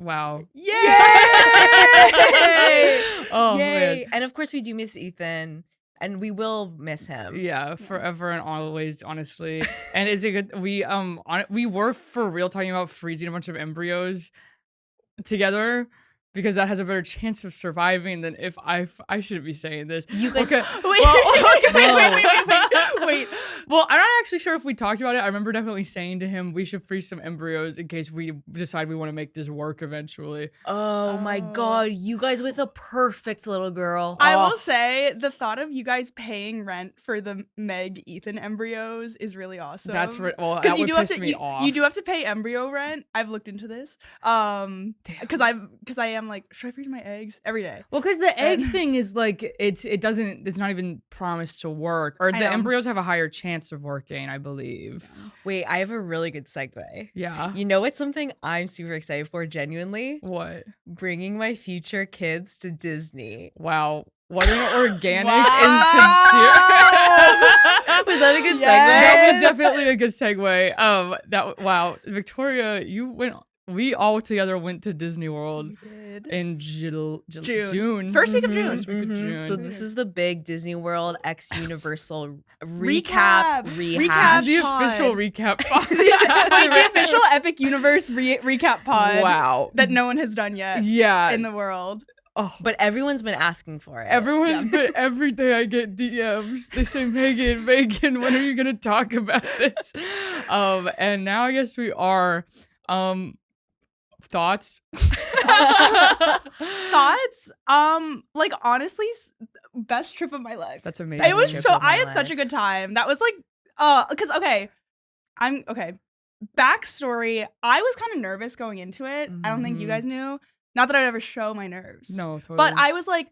Wow. Yay! Oh, Yay! man. And of course, we do miss Ethan, and we will miss him. Yeah, forever and always, honestly. And is it good? We were for real talking about freezing a bunch of embryos together because that has a better chance of surviving than if I shouldn't be saying this. You guys, Okay. Wait. Well, I'm not actually sure if we talked about it. I remember definitely saying to him we should freeze some embryos in case we decide we want to make this work eventually. Oh my God, you guys with a perfect little girl. I will say the thought of you guys paying rent for the Meg Ethan embryos is really awesome. That's right. Well, that Because would piss me off. you do have to pay embryo rent. I've looked into this. Because I am like, should I freeze my eggs every day? Well, because the egg thing is like it's not even promised to work, or the embryos have a higher chance of working, I believe. Wait, I have a really good segue. Yeah. You know what's something I'm super excited for, genuinely? What? Bringing my future kids to Disney. Wow. What an organic Wow. and sincere. Was that a good segue? That was definitely a good segue. Wow, Victoria, we all together went to Disney World in June. First week of June. First week of June. So this is the big Disney World x Universal Recap. rehash. the pod. official recap pod. the official Epic Universe recap pod. Wow. That no one has done yet. Yeah. In the world. Oh, But everyone's been asking for it. everyone's been every day I get DMs. They say, Megan, when are you gonna talk about this? And now I guess we are. Thoughts? Thoughts? Like honestly, best trip of my life. That's amazing. It was trip so of my I had such life. a good time. That was like because I'm okay. Backstory, I was kind of nervous going into it. I don't think you Mhm. guys knew. Not that I'd ever show my nerves. No, totally. But I was like,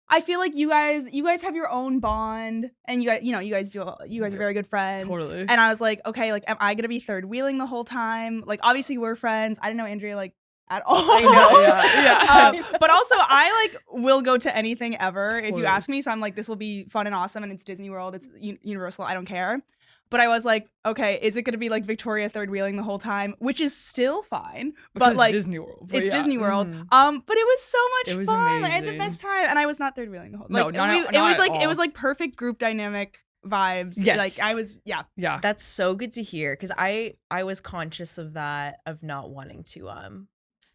I feel like you guys have your own bond, and you guys are very good friends. Totally. And I was like, okay, like, am I gonna be third wheeling the whole time? Like, obviously we're friends. I didn't know Andrea like at all. I know, yeah. But also, I like will go to anything ever if you Totally. ask me. So I'm like, this will be fun and awesome, and it's Disney World, it's Universal. I don't care. But I was like, okay, is it gonna be like Victoria third wheeling the whole time, which is still fine. Because But like, Disney World. But it's yeah. Disney World. Mhm. But it was so much It was fun. Like, I had the amazing. best time, and I was not third wheeling the whole. No, Like, not it at was like all. it was like perfect group dynamic vibes. Yes. Like I was, yeah. Yeah. That's so good to hear, because I was conscious of that, of not wanting to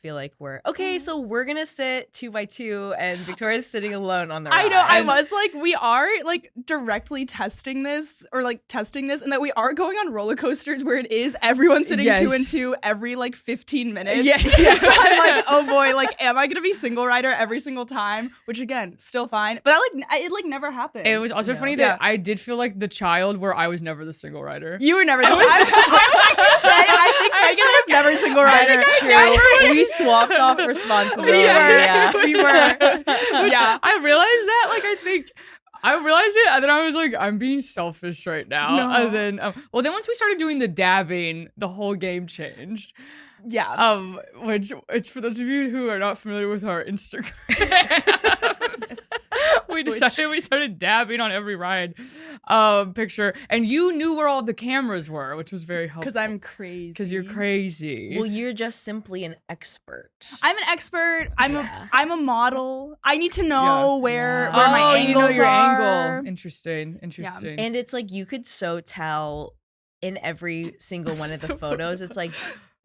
feel like we're okay, so we're gonna sit 2 by 2 and Victoria's sitting alone on the ride. I know. I was like, we are like directly testing this, and that we are going on roller coasters where it is everyone sitting Yes. 2 and 2 every like 15 minutes. Yes. So I'm like, oh boy, like, am I gonna be single rider every single time? Which again, still fine, but it like never happened. It was also No. funny that I did feel like the child where I was never the single rider. You were never. I was actually say, I think Megan was never single rider. That's true. We swapped off responsibility. Yeah. We were. Yeah. I realized that. Like, I realized it, and then I was like, I'm being selfish right now. No. And then, then once we started doing the dabbing, the whole game changed. Yeah. Which it's for those of you who are not familiar with our Instagram. we started dabbing on every ride picture, and you knew where all the cameras were, which was very helpful. Because I'm crazy. Because you're crazy. Well, you're just simply an expert. I'm an expert. I'm a model. I need to Yeah. know where Yeah. my angles you know your are. angle. Interesting. And it's like you could so tell in every single one of the photos. It's like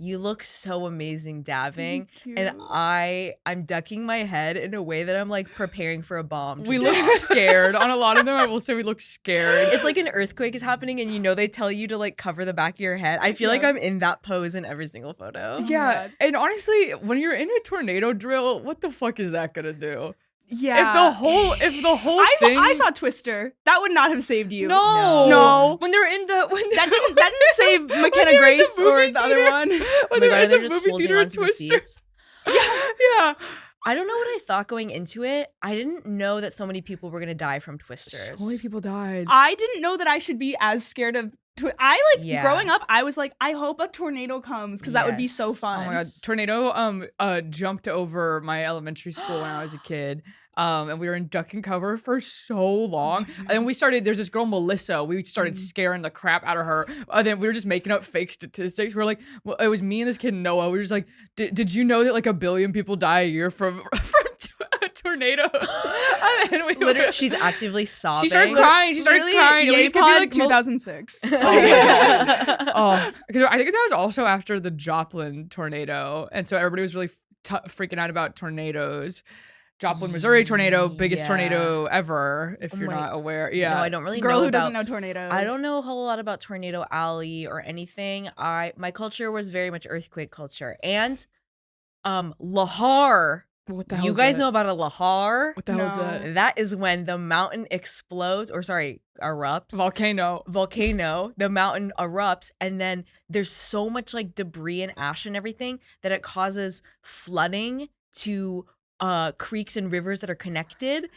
you look so amazing dabbing, Thank and you. I'm ducking my head in a way that I'm like preparing for a bomb. We look scared on a lot of them. I will say we look scared. It's like an earthquake is happening, and they tell you to like cover the back of your head. I feel like I'm in that pose in every single photo. Yeah, God. and honestly, when you're in a tornado drill, what the fuck is that gonna do? Yeah. If the whole thing, I saw Twister. That would not have saved you. no, No. When they're in the That didn't save McKenna they're in the Grace or movie the other theater. one. When Oh my they're god, in and they're the just movie holding theater onto the Twister. seats. Yeah. I don't know what I thought going into it. I didn't know that so many people were gonna die from twisters. So many people died. I didn't know that I should be as scared of growing up, I was like, I hope a tornado comes because that would be so Yes. fun. Oh my god, tornado jumped over my elementary school when I was a kid. And we were in duck and cover for so long. And then there's this girl, Melissa. We started scaring the crap out of her. And then we were just making up fake statistics. We were like, well, it was me and this kid, Noah. We were just like, did you know that like 1 billion people die a year from tornadoes? And Literally, she's actively sobbing. She started crying. She started crying. Yay It was Pod 2006. Oh, because I think that was also after the Joplin tornado, and so everybody was really freaking out about tornadoes. Joplin, Missouri tornado, biggest tornado ever. If you're not aware, No, I don't really know. Girl who doesn't know tornadoes. I don't know a whole lot about Tornado Alley or anything. My culture was very much earthquake culture, and lahar. What the hell? You guys know about a lahar? What the hell is that? That is when the mountain explodes, erupts. Volcano. The mountain erupts, and then there's so much like debris and ash and everything that it causes flooding to creeks and rivers that are connected,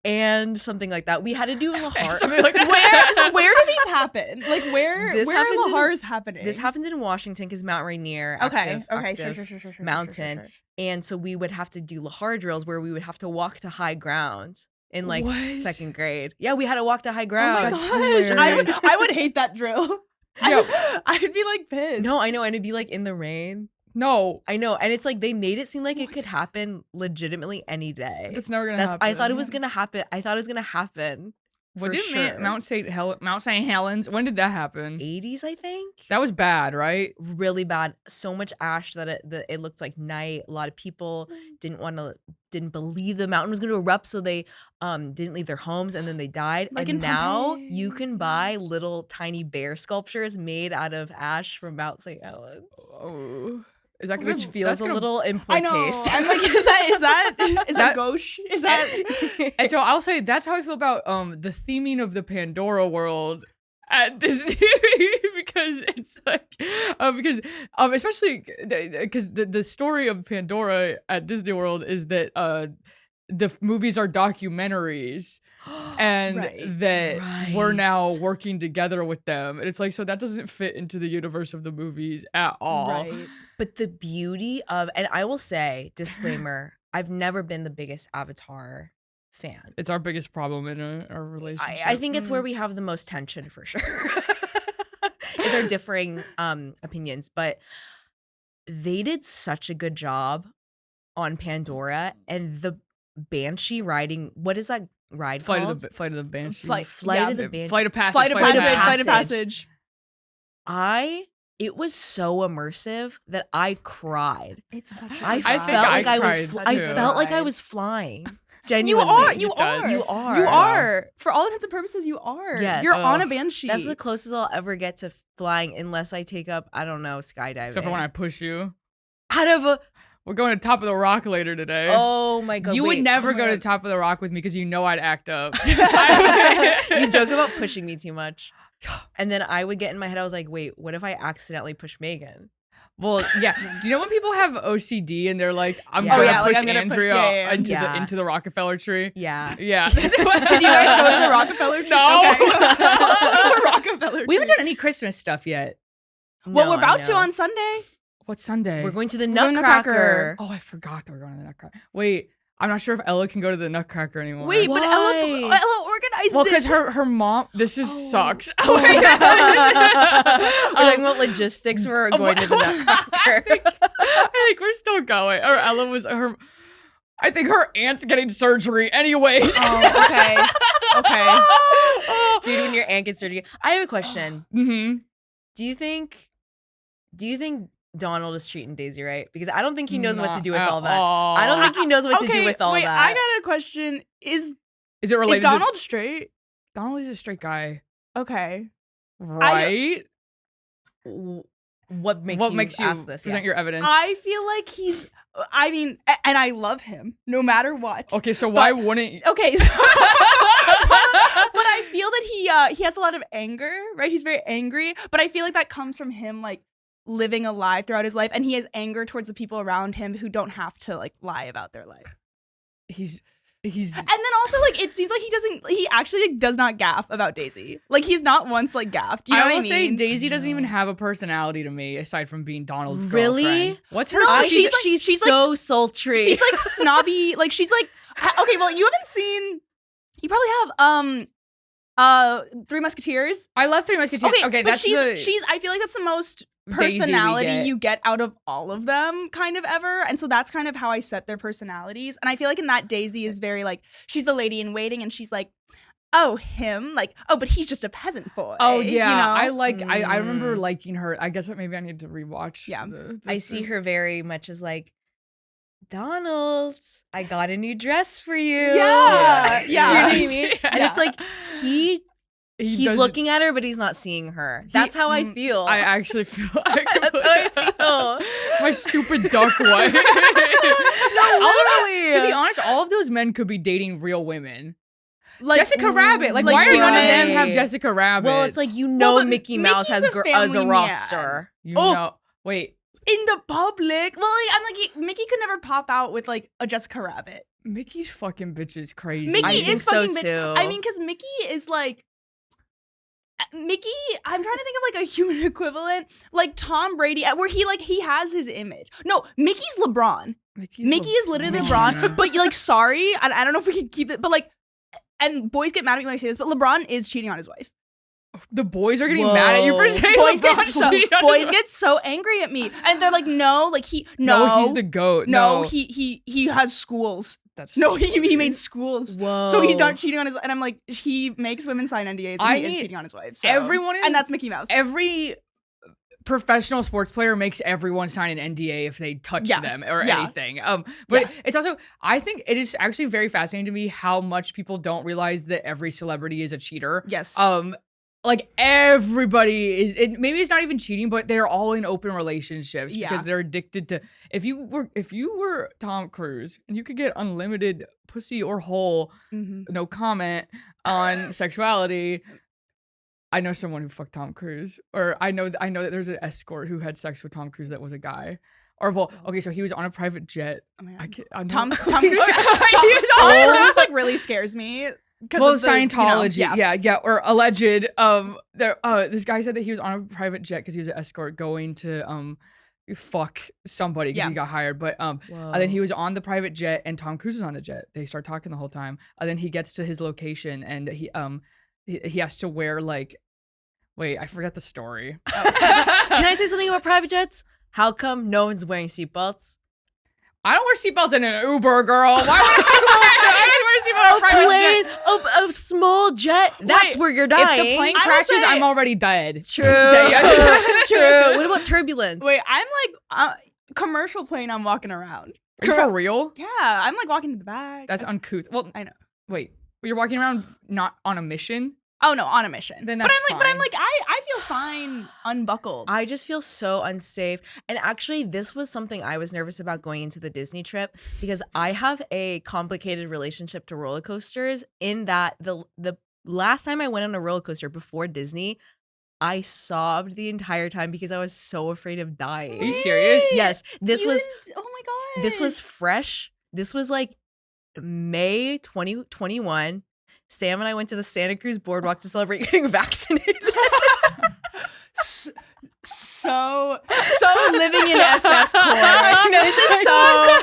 and something like that. We had to do lahar. Something like that. Where do these happen? Like where are lahars happening? This happens in Washington because Mount Rainier. Okay. Active Sure. mountain. Sure. And so we would have to do lahar drills where we would have to walk to high ground in like What? second grade. Yeah, we had to walk to high Oh ground. my gosh, I would hate that drill. Yo. I'd be like pissed. No, I know, and it'd be like in the rain. No, I know, and it's like they made it seem like it could happen legitimately any day. that's never gonna happen. I thought it was gonna happen. When for did sure. Mount St. Helens? When did that happen? 80s, I think. That was bad, right? Really bad. So much ash that it looked like night. A lot of people didn't believe the mountain was going to erupt, so they didn't leave their homes, and then they died. Like and in now Pompeii. you can buy little tiny bear sculptures made out of ash from Mount St. Helens. Oh, is that Which feels a little in poor I know. taste. I'm like, is that gauche? Is that? And so I'll say that's how I feel about the theming of the Pandora world at Disney because it's like especially because the story of Pandora at Disney World is that the movies are documentaries and that we're now working together with them, and it's like, so that doesn't fit into the universe of the movies at all. Right. But the beauty of, and I will say, disclaimer, I've never been the biggest Avatar fan. It's our biggest problem in our relationship. I think it's where we have the most tension for sure. It's our differing opinions, but they did such a good job on Pandora, and the Banshee riding. What is that ride called? Flight of the Banshees. Flight of the Banshees. Flight of Passage. Flight of Passage. It was so immersive that I cried. It's such. I think felt like I cried was. too. I felt like I was flying. You Genuinely, are. You are. You are. For all intents and purposes, you are. Yes. You're on a banshee. That's the closest I'll ever get to flying, unless I take up, I don't know, skydiving. Except for when I push you. Out of a. We're going to Top of the Rock later today. Oh my god! You wait, would never oh my go to God. Top of the Rock with me because you know I'd act up. You joke about pushing me too much, and then I would get in my head. I was like, wait, what if I accidentally push Megan? Well, yeah. Do you know when people have OCD and they're like, I'm Yeah. going Oh, to yeah, push like, I'm gonna push- Andrea yeah. into the Rockefeller tree? Yeah. Yeah. Did you guys go to the Rockefeller tree? No. Okay. The Rockefeller We haven't tree. done any Christmas stuff yet. Well, No, we're I about to know. on Sunday. What Sunday? We're going to the We're going to Nutcracker. Oh, I forgot that we're going to the Nutcracker. Wait, I'm not sure if Ella can go to the Nutcracker anymore. Wait, but Why? Ella organized well, it. because her mom. This just sucks. We're talking about logistics for going to the Nutcracker. I think we're still going. Or Ella was her. I think her aunt's getting surgery, anyways. Oh, okay. Okay. Dude, when your aunt gets surgery. I have a question. Mm-hmm. Do you think Donald is treating Daisy right? Because I don't think he knows what to do with all that. I don't think he knows what to do with all wait, that. I got a question. Is it related? Donald straight? Donald is a straight guy, Okay. right? What makes you ask this? present your evidence? I feel like he's. I mean, and I love him no matter what. Okay, so why wouldn't you? Okay. So, but I feel that he has a lot of anger, right? He's very angry, but I feel like that comes from him like living a lie throughout his life, and he has anger towards the people around him who don't have to like lie about their life. He's He's And then also, like, it seems like he actually like, does not gaff about Daisy. Like, he's not once like gaffed. You know I what will I mean? say Daisy doesn't even have a personality to me aside from being Donald's Really? girlfriend. What's her? No, she's so sultry. She's like snobby. Like, she's like, okay, well, you haven't seen. You probably have Three Musketeers. I love Three Musketeers. Okay, but that's she's. I feel like that's the most Daisy we personality get. you get out of all of them, kind of ever. And so that's kind of how I set their personalities. And I feel like in that Daisy is very like she's the lady in waiting, and she's like, oh, him, like, oh, but he's just a peasant boy. Oh yeah, you know? I like. I remember liking her. I guess maybe I need to rewatch. Yeah. I see her very much as like, Donald, I got a new dress for you. Yeah. You know what I mean? Yeah. And it's like he's does- looking at her, but he's not seeing her. That's how I feel. I actually feel. That's how I feel. My stupid duck wife. literally. To be honest, all of those men could be dating real women. Like, Jessica Rabbit. Like, like why are none of them right. have Jessica Rabbit? Well, it's like but Mickey Mouse Mickey's has a as a family roster. you oh. know. Wait, in the public. Well, like, I'm like Mickey could never pop out with like a Jessica Rabbit. Mickey's fucking bitch is crazy. Mickey I think is so, fucking bitch. too. I mean, because Mickey is like Mickey. I'm trying to think of like a human equivalent, like Tom Brady, where he has his image. No, Mickey's LeBron. Mickey is literally LeBron. But like, sorry, I don't know if we can keep it, but like, and boys get mad at me when I say this, but LeBron is cheating on his wife. The boys are getting mad at you for Whoa. saying Boys LeBron's cheating on boys his- get so angry at me, and they're like, no, like No, he's the goat. no, he has schools. That's No, he made schools. Whoa. So he's not cheating on his, and I'm like, he makes women sign NDAs, and he is I- cheating on his wife. So. everyone in- and that's Mickey Mouse. Every professional sports player makes everyone sign an NDA if they touch Yeah. them or Yeah. anything. But Yeah. it's also, I think it is actually very fascinating to me how much people don't realize that every celebrity is a cheater. Yes. Like everybody is. Maybe it's not even cheating, but they're all in open relationships Yeah. because they're addicted to. If you were Tom Cruise and you could get unlimited pussy or hole, no comment on sexuality. I know someone who fucked Tom Cruise, or I know that there's an escort who had sex with Tom Cruise that was a guy. Or well, okay, so he was on a private jet. Oh my God. I can't, Tom Cruise. He was Tom on- Cruise like really scares me. Well, Of the, Scientology, you know, yeah, or alleged. This guy said that he was on a private jet because he was an escort going to fuck somebody because Yeah. he got hired. But and then he was on the private jet and Tom Cruise was on the jet. They start talking the whole time. And then he gets to his location and he has to wear like, wait, I forgot the story. Can I say something about private jets? How come no one's wearing seatbelts? I don't wear seatbelts in an Uber, girl. Why would I wear seatbelts on a private jet? A small jet. That's Wait, where you're dying. If the plane I will crashes, say- I'm already dead. True. Yeah. True. What about turbulence? Wait, I'm like commercial plane. I'm walking around. Are you for real? Yeah, I'm like walking to the back. That's uncouth. Well, I know. Wait, you're walking around not on a mission? Oh no, on a mission. Then but that's I'm like, fine. I feel fine unbuckled. I just feel so unsafe. And actually, this was something I was nervous about going into the Disney trip because I have a complicated relationship to roller coasters in that the last time I went on a roller coaster before Disney, I sobbed the entire time because I was so afraid of dying. Are you serious? Yes. Oh my god. This was fresh. This was like May 2021. Sam and I went to the Santa Cruz boardwalk to celebrate getting vaccinated. so living in SF core. This is so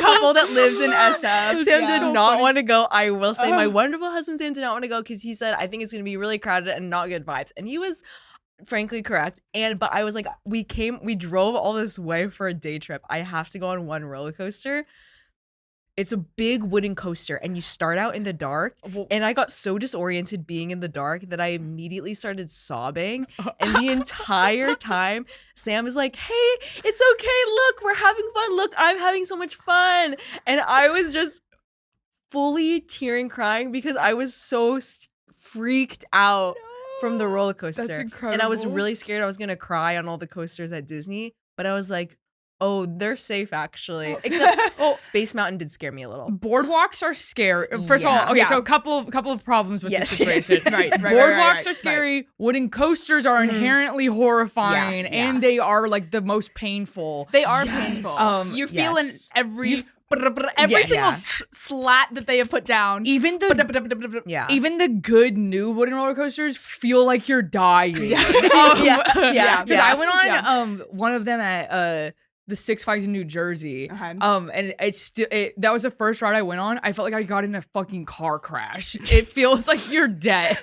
couple that lives in SF. Sam did not funny. want to go. I will say my wonderful husband Sam did not want to go because he said, I think it's going to be really crowded and not good vibes. And he was frankly correct. But I was like, we drove all this way for a day trip. I have to go on one roller coaster. It's a big wooden coaster and you start out in the dark. And I got so disoriented being in the dark that I immediately started sobbing. And the entire time, Sam is like, hey, it's okay. Look, we're having fun. Look, I'm having so much fun. And I was just fully tearing, crying because I was so freaked out from the roller coaster. That's incredible. And I was really scared I was going to cry on all the coasters at Disney. But I was like, oh, they're safe actually. Except Space Mountain did scare me a little. Boardwalks are scary. First of Yeah. all, okay, Yeah. so a couple of problems with Yes. this situation. Right. Boardwalks are scary. Wooden coasters are inherently horrifying, Yeah. and they are like the most painful. They are Yes. painful. You feel Yes. in every every Yes. single Yeah. slat that they have put down. Even the Yeah. even the good new wooden roller coasters feel like you're dying. Yeah. Yeah. Because I went on one of them at the Six Flags in New Jersey. Okay. And it's still that was the first ride I went on. I felt like I got in a fucking car crash. It feels like you're dead.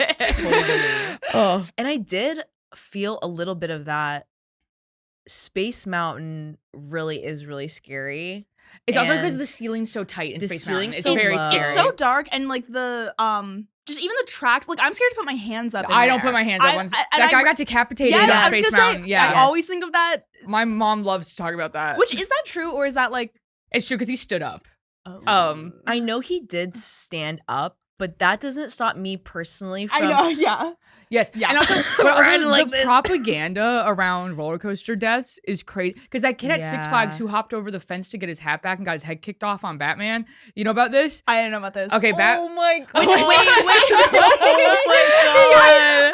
Oh. And I did feel a little bit of that. Space Mountain is really scary. It's also because And the ceiling's so tight in the Space Mountain. ceiling's It's so very low. scary. It's so dark and like the just even the tracks. Like I'm scared to put my hands up. I don't put my hands up once. That guy got decapitated Yes, in I was Space gonna Mountain. say, Yeah. I always think of that. My mom loves to talk about that. Which is that true or is that like? It's true because he stood up. I know he did stand up, but that doesn't stop me personally from I know. Yeah. Yes. Yeah. And also, but also Riding the like this. propaganda around roller coaster deaths is crazy. Because that kid at Six Yeah. Flags who hopped over the fence to get his hat back and got his head kicked off on Batman. You know about this? I didn't know about this. Okay, Oh my god.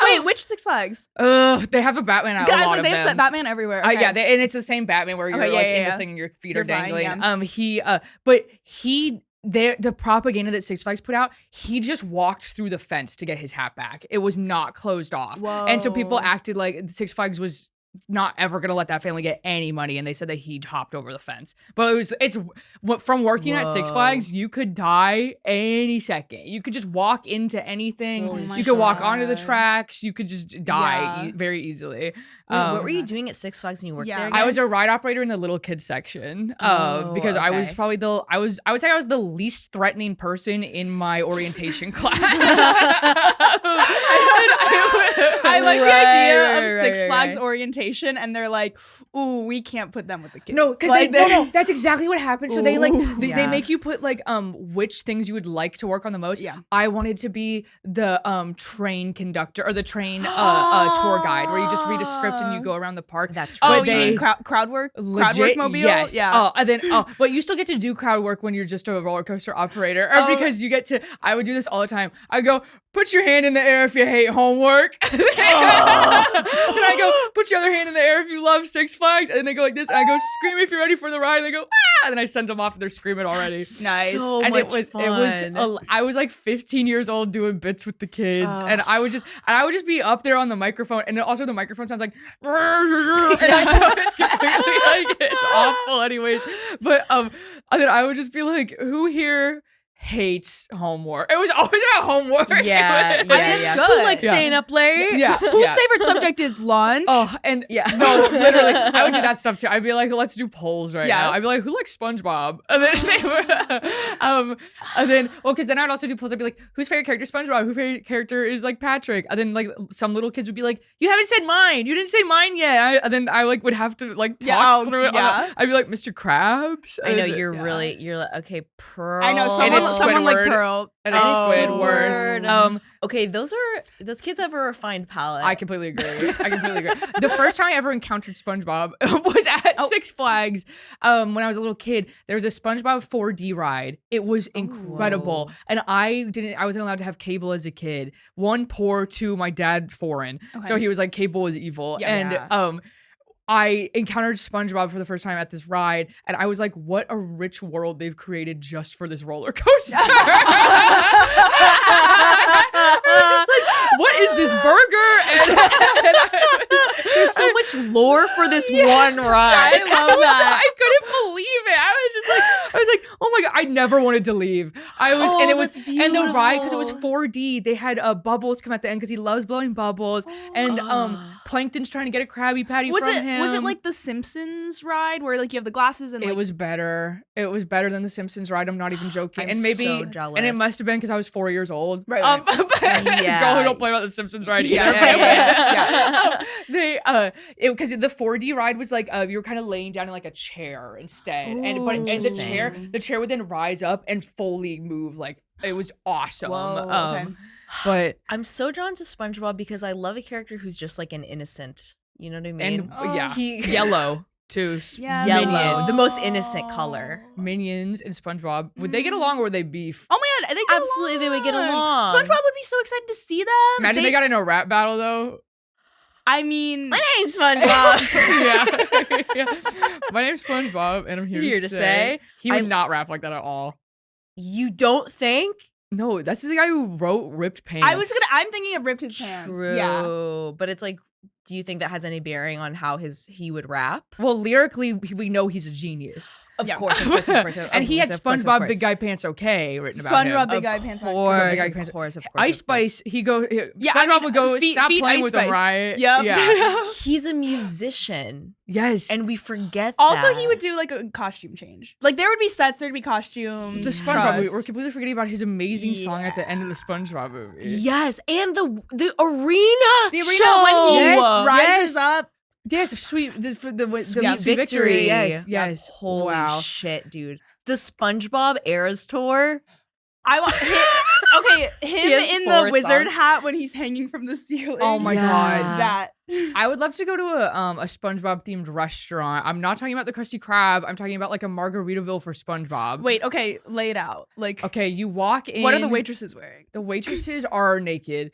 Wait, which Six Flags? They have a Batman at a Guys, lot like of they have them. set Batman everywhere. Okay. Yeah, and it's the same Batman where you're Okay, like yeah, in yeah. the thing and your feet You're are fine, dangling. yeah. The propaganda that Six Flags put out, he just walked through the fence to get his hat back. It was not closed off. And so people Whoa. acted like Six Flags was not ever gonna let that family get any money, and they said that he hopped over the fence. But it's from working at Six Flags, you could die any second. You could just walk into anything. Holy You could walk onto the God. tracks. You could just die Yeah. very easily. Wait, what were you doing at Six Flags when you worked Yeah. there? I Again? was a ride operator in the little kids section because I was okay. probably I would say I was the least threatening person in my orientation class. I like the idea of Right, Six right, Flags right. orientation, and they're like, "Ooh, we can't put them with the kids." No, because like, no, that's exactly what happened. So they they Yeah. make you put like which things you would like to work on the most. Yeah. I wanted to be the train conductor or the train tour guide where you just read a script and you go around the park. That's Oh, But you they- mean crowd work? Crowd work Legit, mobile? yes. Yeah. And then, but you still get to do crowd work when you're just a roller coaster operator, because you get to. I would do this all the time. I go, put your hand in the air if you hate homework. And I go, put your other hand in the air if you love Six Flags. And they go like this. And I go, scream if you're ready for the ride. And they go, ah! And then I send them off and they're screaming already. Nice. So And much it fun. was I was like 15 years old doing bits with the kids, and I would just be up there on the microphone, and also the microphone sounds like, and I so it's completely like it's awful, anyways. But and then I would just be like, who here hates homework? It was always about homework. Yeah, It was- yeah, it's yeah. good. Who likes Yeah. staying up late? Yeah. Whose favorite subject is lunch? Oh, and Yeah. no, literally, I would do that stuff too. I'd be like, let's do polls right Yeah. now. I'd be like, who likes SpongeBob? And then they were, because then I'd also do polls. I'd be like, whose favorite character is SpongeBob? Whose favorite character is like Patrick? And then like some little kids would be like, you haven't said mine. You didn't say mine yet. And then I like would have to like talk Yeah, through it. yeah. I'd be like, Mr. Krabs. I know And- you're Yeah. you're like, okay, Pearl. I know And it's someone like Squidward. Pearl. And it's Oh. Squidward. Okay, those kids have a refined palate. I completely agree. The first time I ever encountered SpongeBob was at Six Flags. When I was a little kid, there was a SpongeBob 4D ride. It was incredible, and I wasn't allowed to have cable as a kid. One, poor. Two, my dad foreign, so he was like, cable is evil, and I encountered SpongeBob for the first time at this ride, and I was like, what a rich world they've created just for this roller coaster. I was just like, what is this burger? There's so much lore for this one I ride. love that. I couldn't believe it. I was like, oh my God, I never wanted to leave. And it was, that's and the ride, because it was beautiful. 4D, they had bubbles come at the end because he loves blowing bubbles. And Plankton's trying to get a Krabby Patty from him. Was it like the Simpsons ride where like you have the glasses and like It was better. It was better than the Simpsons ride. I'm not even joking. I'm And maybe, so jealous. and it must have been because I was 4 years old. Right. But Yeah. girl who don't play about the Simpsons ride either. Yeah. Because the 4D ride was like you were kind of laying down in like a chair instead, and the chair would then rise up and fully move. Like it was awesome. Whoa, okay. But I'm so drawn to SpongeBob because I love a character who's just like an innocent. You know what I mean? and He- yellow too. Yeah, Yellow, Minion. the most innocent color. Minions and SpongeBob, would they get along or would they beef? Oh my God, they get Absolutely, they would get along. along. SpongeBob would be so excited to see them. Imagine they got in a rap battle though. I mean, My name's SpongeBob. Yeah. Yeah. My name's SpongeBob, and I'm here to say he would not rap like that at all. You don't think? No, that's the guy who wrote Ripped Pants. I'm thinking of Ripped His Pants. True. Yeah. But it's like, do you think that has any bearing on how he would rap? Well, lyrically, we know he's a genius. Of Yeah. course. And he had SpongeBob Big Guy Pants Okay written about him. SpongeBob Big Guy Pants. Of course. Ice Spice, Yeah, SpongeBob would go, stop feed playing Ice with them, Spice. right? Yep. Yeah. He's a musician. Yes. And we forget Also, that. he would do like a costume change. Like there would be sets, there'd be costumes. The SpongeBob, we're completely forgetting about his amazing song at the end of the SpongeBob movie. Yes, and the arena. The arena show. when he Yes, rises up. Yes, sweet Sweet victory. victory. Yes. Holy Wow. shit, dude. The SpongeBob Eras tour. I want him has in 4 the wizard songs. hat when he's hanging from the ceiling. Oh my Yeah. god. That. I would love to go to a SpongeBob themed restaurant. I'm not talking about the Krusty Krab. I'm talking about like a Margaritaville for SpongeBob. Wait, okay, lay it out. Like, Okay, you walk in. what are the waitresses wearing? The waitresses are naked.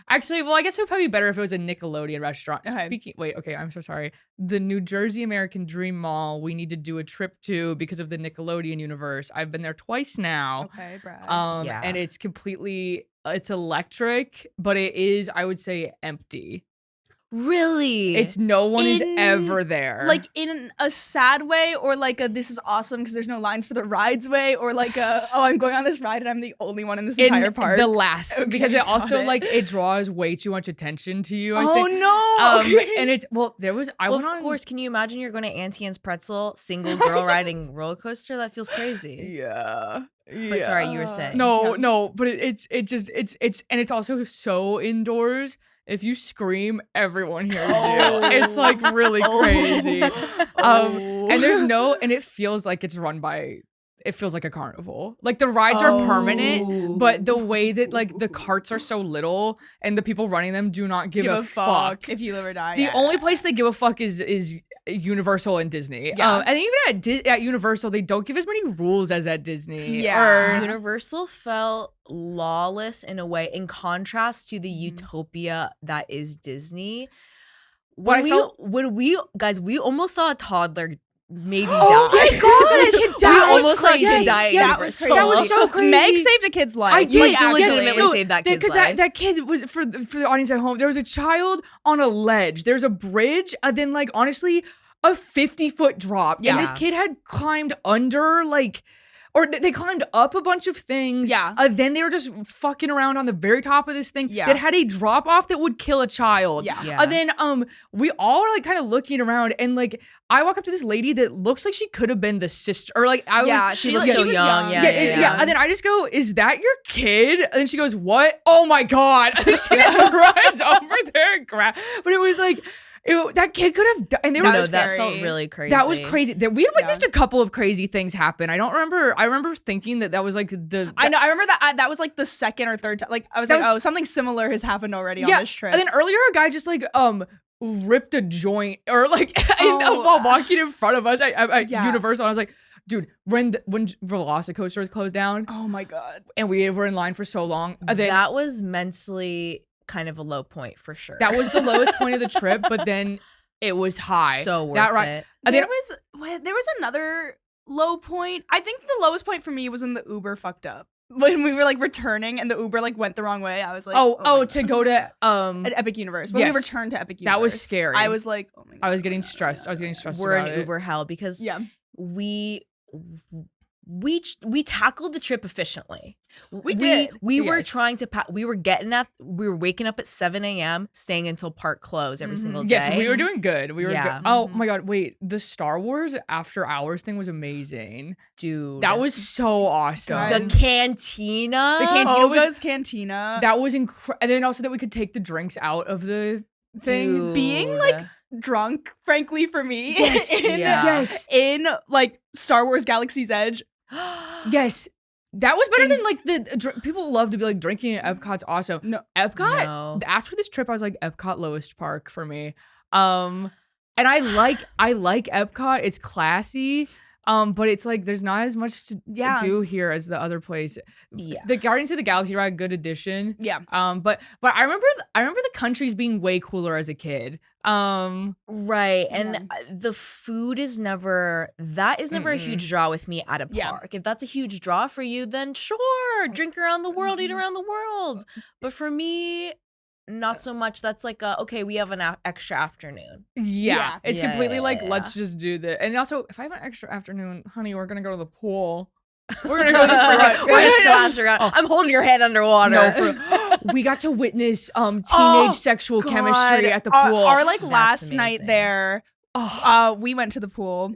Actually, well, I guess it would probably be better if it was a Nickelodeon restaurant. Okay. I'm so sorry. The New Jersey American Dream Mall, we need to do a trip to because of the Nickelodeon universe. I've been there twice now. Okay, Brad. Yeah. And it's it's electric, but it is, I would say, empty. Really? It's no one is ever there. Like in a sad way, or like a this is awesome because there's no lines for the rides way, or like a I'm going on this ride and I'm the only one in this entire park. The last, Okay, because it got also it. like it draws way too much attention to you. I Oh think. no! And it's there was of course. Can you imagine you're going to Auntie Anne's Pretzel, single girl riding roller coaster? That feels crazy. Yeah. But sorry, you were saying. No, but it's also so indoors. If you scream, everyone hears you. It's like really crazy. And it feels like it's run by. It feels like a carnival. Like the rides are permanent, but the way that like the carts are so little and the people running them do not give a fuck if you live or die. The only place they give a fuck is Universal and Disney. Yeah. And even at Universal, they don't give as many rules as at Disney. Yeah. Universal felt lawless in a way, in contrast to the utopia that is Disney. When we almost saw a toddler maybe die. Oh my god! That almost like die. That was so crazy. Meg saved a kid's life. I did. Like, legitimately saved that kid's life. Because that kid was, for the audience at home, there was a child on a ledge. There's a bridge, and then like honestly, a 50-foot drop. Yeah. And this kid had climbed under or they climbed up a bunch of things. Yeah. Then they were just fucking around on the very top of this thing Yeah. that had a drop off that would kill a child. Yeah. Yeah. Then we all are like kind of looking around, and like I walk up to this lady that looks like she could have been the sister, or like she looks so young. Yeah. And then I just go, "Is that your kid?" And then she goes, "What? Oh my god!" And then she just runs over there and grabs. But it was like. That kid could have died. And that felt really crazy. That was crazy. We had witnessed a couple of crazy things happen. I remember thinking that was like I know. I remember that was like the second or third time. Like I was like, something similar has happened already on this trip. And then earlier a guy just like ripped a joint or like while walking in front of us at Universal. I was like, dude, when Velocicoaster was closed down. Oh my god. And we were in line for so long. That was mentally kind of a low point for sure. That was the lowest point of the trip, but then it was high. So worth it. There was another low point. I think the lowest point for me was when the Uber fucked up. When we were like returning and the Uber like went the wrong way. I was like, to go to at Epic Universe. When we returned to Epic Universe. That was scary. I was like, oh my god. I was getting stressed. We're in Uber hell because we tackled the trip efficiently. We did. We were trying to. We were waking up at 7 a.m. staying until park close every single day. Yes, we were doing good. We were good. Mm-hmm. Oh my god! Wait, the Star Wars After Hours thing was amazing, dude. That was so awesome. The cantina. Olga's cantina. That was incredible. And then also that we could take the drinks out of the thing. Dude. Being like drunk, frankly, for me. Yes. In like Star Wars Galaxy's Edge. Yes. That was better than like the people love to be like drinking at Epcot's awesome. No, Epcot. No. After this trip, I was like Epcot lowest park for me. And I like Epcot. It's classy. But it's like there's not as much to do here as the other place. Yeah. The Guardians of the Galaxy ride, good addition. Yeah. But I remember the countries being way cooler as a kid. Right. And the food is never a huge draw with me at a park. If that's a huge draw for you, then sure, drink around the world, eat around the world. But for me, not so much. That's like okay, we have an extra afternoon. Yeah. It's completely like let's yeah. just do this. And also, if I have an extra afternoon, honey, we're gonna go to the pool. We're gonna go to the freaking. We're gonna splash around. Oh. I'm holding your hand underwater. No, we got to witness teenage sexual chemistry at the pool. Our like last night there, we went to the pool.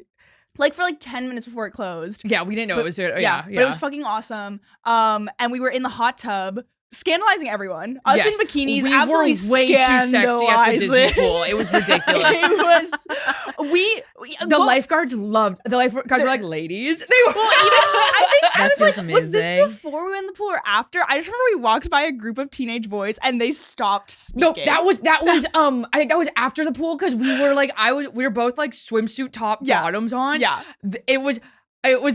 Like for like 10 minutes before it closed. Yeah, we didn't know it was there. Yeah. But it was fucking awesome. And we were in the hot tub, scandalizing everyone. Us in bikinis, we absolutely were way too sexy at the Disney pool. It was ridiculous. The lifeguards loved. The lifeguards were like ladies. They were. I was like, was this before we went in the pool or after? I just remember we walked by a group of teenage boys and they stopped speaking. No, that was. I think that was after the pool because we were like, we were both like swimsuit top bottoms on. Yeah, it was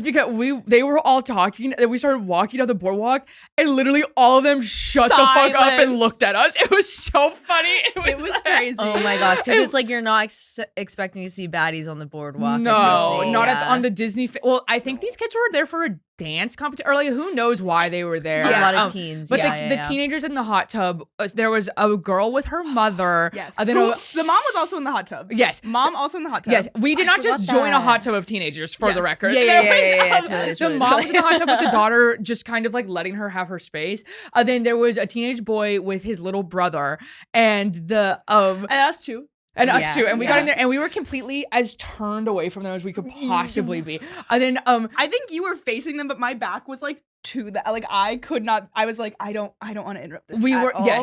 because they were all talking and we started walking down the boardwalk and literally all of them shut the fuck up and looked at us. It was so funny. It was crazy. Oh my gosh, because it's like you're not expecting to see baddies on the boardwalk. No, not on the Disney. Well, I think these kids were there for a dance competition or like who knows why they were there. A lot of teens. But the teenagers in the hot tub, there was a girl with her mother. Yes. The mom was also in the hot tub. Yes. Mom also in the hot tub. Yes. We did not just join a hot tub of teenagers for the record. Yeah. The mom was in the hot tub with the daughter, just kind of like letting her have her space. Then there was a teenage boy with his little brother and and us too. And us too. And we got in there and we were completely as turned away from them as we could possibly be. And then I think you were facing them, but my back was like to that. Like I could not. I was like, I don't want to interrupt this.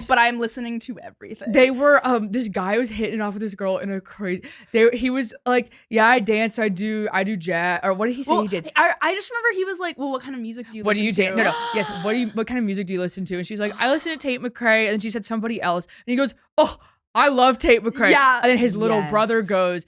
But I'm listening to everything. They were this guy was hitting off with this girl in a crazy. He was like, yeah, I dance, I do jazz, or what did he say he did? I just remember he was like, well, what kind of music do you? What listen do you to? dance? No. Yes. What kind of music do you listen to? And she's like, I listen to Tate McRae. And then she said somebody else, and he goes, oh, I love Tate McRae. Yeah. And then his little brother goes,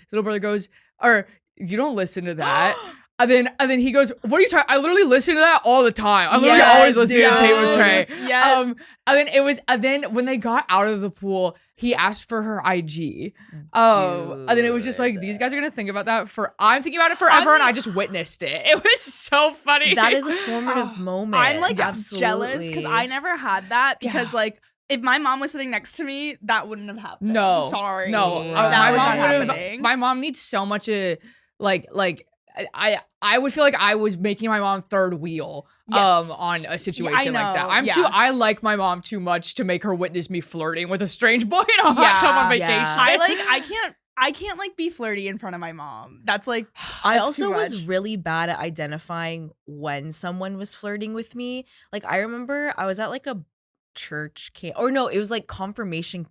or you don't listen to that. And then he goes, what are you talking? I literally listen to that all the time. I'm literally always listening to Tate McRae. Yes. And then when they got out of the pool, he asked for her IG. And then it was just like, these guys are gonna think about that I'm thinking about it forever, and I just witnessed it. It was so funny. That is a formative moment. I'm like jealous because I never had that because like. If my mom was sitting next to me, that wouldn't have happened. No, sorry. No, that was not happening. My mom needs so much. I would feel like I was making my mom third wheel. On a situation like that. I like my mom too much to make her witness me flirting with a strange boy in a hot tub on vacation. I can't like be flirty in front of my mom. That's like I also was really bad at identifying when someone was flirting with me. Like I remember I was at like a church camp, or no, it was like confirmation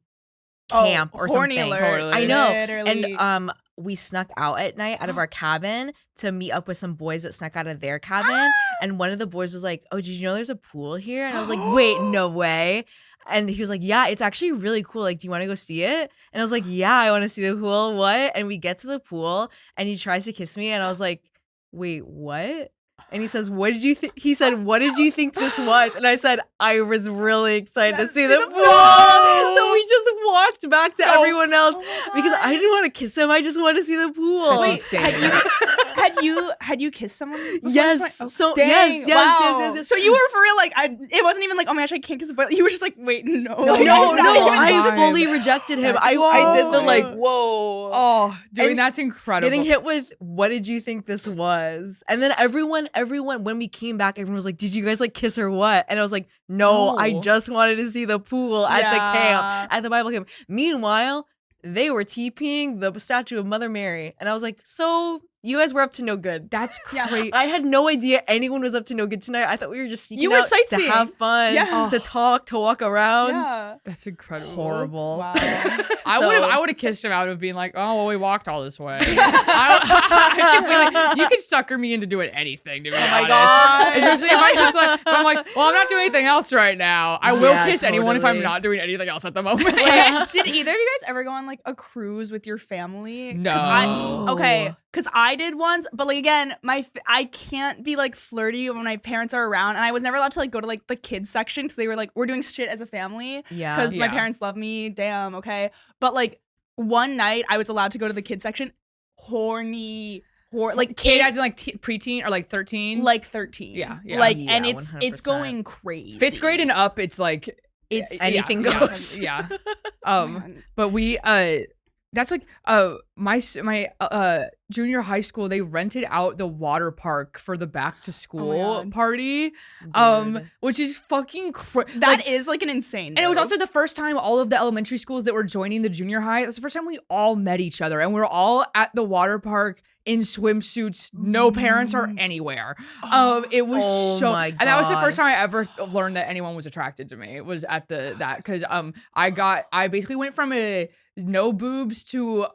camp or something. Alert. Totally. I know. Literally. And we snuck out at night out of our cabin to meet up with some boys that snuck out of their cabin. And one of the boys was like, oh, did you know there's a pool here? And I was like, wait, no way. And he was like, yeah, it's actually really cool. Like, do you want to go see it? And I was like, yeah, I want to see the pool. What? And we get to the pool and he tries to kiss me. And I was like, wait, what? And he says, what did you think? He said, what did you think this was? And I said, I was really excited to see the pool. So we just walked back to everyone else because I didn't want to kiss him. I just wanted to see the pool. That's insane. Had you kissed someone before? Yes. So yes. So you were for real like it wasn't even like, oh my gosh, I can't kiss him, but you were just like, wait, no. I fully rejected him. I did the like, whoa. Oh, that's incredible. Getting hit with, what did you think this was? And then everyone, when we came back, everyone was like, did you guys like kiss or what? And I was like, no. I just wanted to see the pool at the camp, at the Bible camp. Meanwhile, they were TPing the statue of Mother Mary. And I was like, so you guys were up to no good. That's great. I had no idea anyone was up to no good tonight. I thought we were just seeking out sightseeing. to have fun, to talk, to walk around. Yeah. That's incredible. Horrible. Wow. I would have kissed him out of being like, oh, well, we walked all this way. You could sucker me into doing anything, to be Oh my honest. God. Especially if I'm like, well, I'm not doing anything else right now. I will Yeah, kiss anyone if I'm totally. not doing anything else at the moment. Wait, did either of you guys ever go on like a cruise with your family? No. Because I did once, but like again, I can't be like flirty when my parents are around, and I was never allowed to like go to like the kids section because they were like, we're doing shit as a family. Yeah. Because my Yeah. parents love me. Damn. Okay. But like one night, I was allowed to go to the kids section. Like Kid as in like preteen or like 13? like 13. Yeah. Like, Yeah, and it's 100%. going crazy. 5th grade and up, it's like It's anything yeah, goes. Yeah. Man. But we that's like my junior high school, they rented out the water park for the back to school God. party. Dude. Which is fucking That is like an insane. and it was move. also the first time all of the elementary schools that were joining the junior high. That's the first time we all met each other, and we were all at the water park in swimsuits. No parents are anywhere. It was Oh so, my and that was the first God. time I ever learned that anyone was attracted to me. It was at that because I basically went from a no boobs to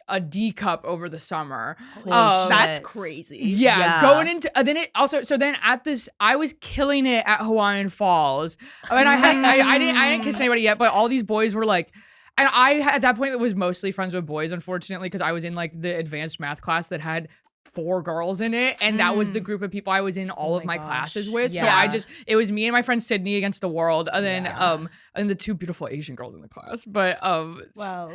a D cup over the summer. Holy That's shit. crazy. Yeah, going into then it also so then at this I was killing it at Hawaiian Falls. I mean I didn't kiss anybody yet, but all these boys were like, and I at that point was mostly friends with boys, unfortunately, because I was in like the advanced math class that had 4 girls in it, and that was the group of people I was in all of my my gosh. classes with. So Yeah. it was me and my friend Sydney against the world, and then Yeah. and the 2 beautiful Asian girls in the class. But Wow.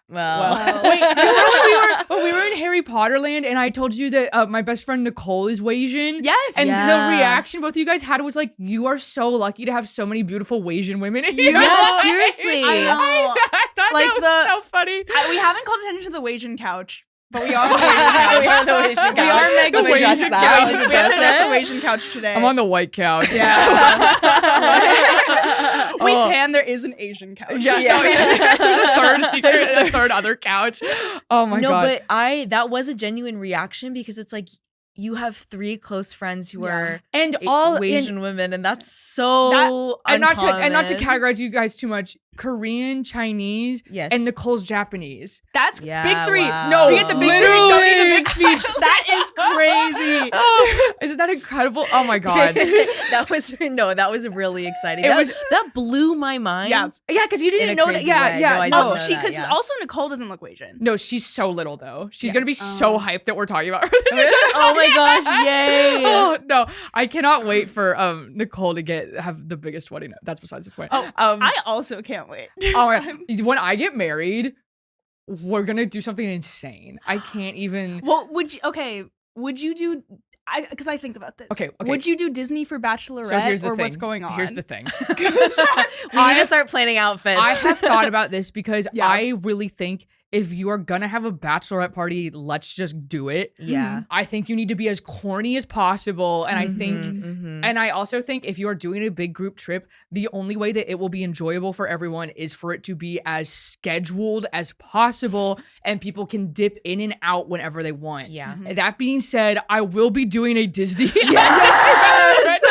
Well, wait, do you remember when we were in Harry Potter land and I told you that my best friend Nicole is Asian? Yes. And Yeah. the reaction both of you guys had was like, you are so lucky to have so many beautiful Asian women in your Yeah, life. seriously. I know. I thought Like that was so funny. We haven't called attention to the Wasian couch, but we are the we Wasian are the Wasian couch. We couch. are Meg the Let's adjust Wasian that. couch. Let's We have to adjust address the Wasian couch today. I'm on the white couch. Wait, Oh. Pan, there is an Asian couch. Yeah, so there's a third secret, a third other couch. Oh my no, god. but that was a genuine reaction because it's like you have 3 close friends who are and all Asian women, and that's so and not to uncommon. categorize you guys too much. Korean, Chinese, Yes. and Nicole's Japanese. That's Yeah, big 3. wow. No, We get the big 3. Don't need the big literally. speech. That is crazy. Oh, isn't that incredible? Oh my god. that was really exciting. That blew my mind. Yeah. Yeah, because you In a didn't know that. crazy Yeah, way. yeah. No, I no. didn't know that, Because yeah. also Nicole doesn't look Asian. No, she's so little though. She's Yeah. gonna be so hyped that we're talking about her. This is Oh my gosh, yay. Oh no, I cannot wait for Nicole to have the biggest wedding. That's besides the point. Oh, I also can't wait. Oh my god. When I get married, we're gonna do something insane. I can't even. Well, would you do? Because I think about this. Okay. Would you do Disney for Bachelorette So here's the or thing. what's going on? Here's the thing. We need to start planning outfits. I have thought about this because Yeah. I really think if you are gonna have a bachelorette party, let's just do it. Yeah. I think you need to be as corny as possible. And I think, Mhm. and I also think if you are doing a big group trip, the only way that it will be enjoyable for everyone is for it to be as scheduled as possible and people can dip in and out whenever they want. Yeah. That being said, I will be doing a Disney. Yes!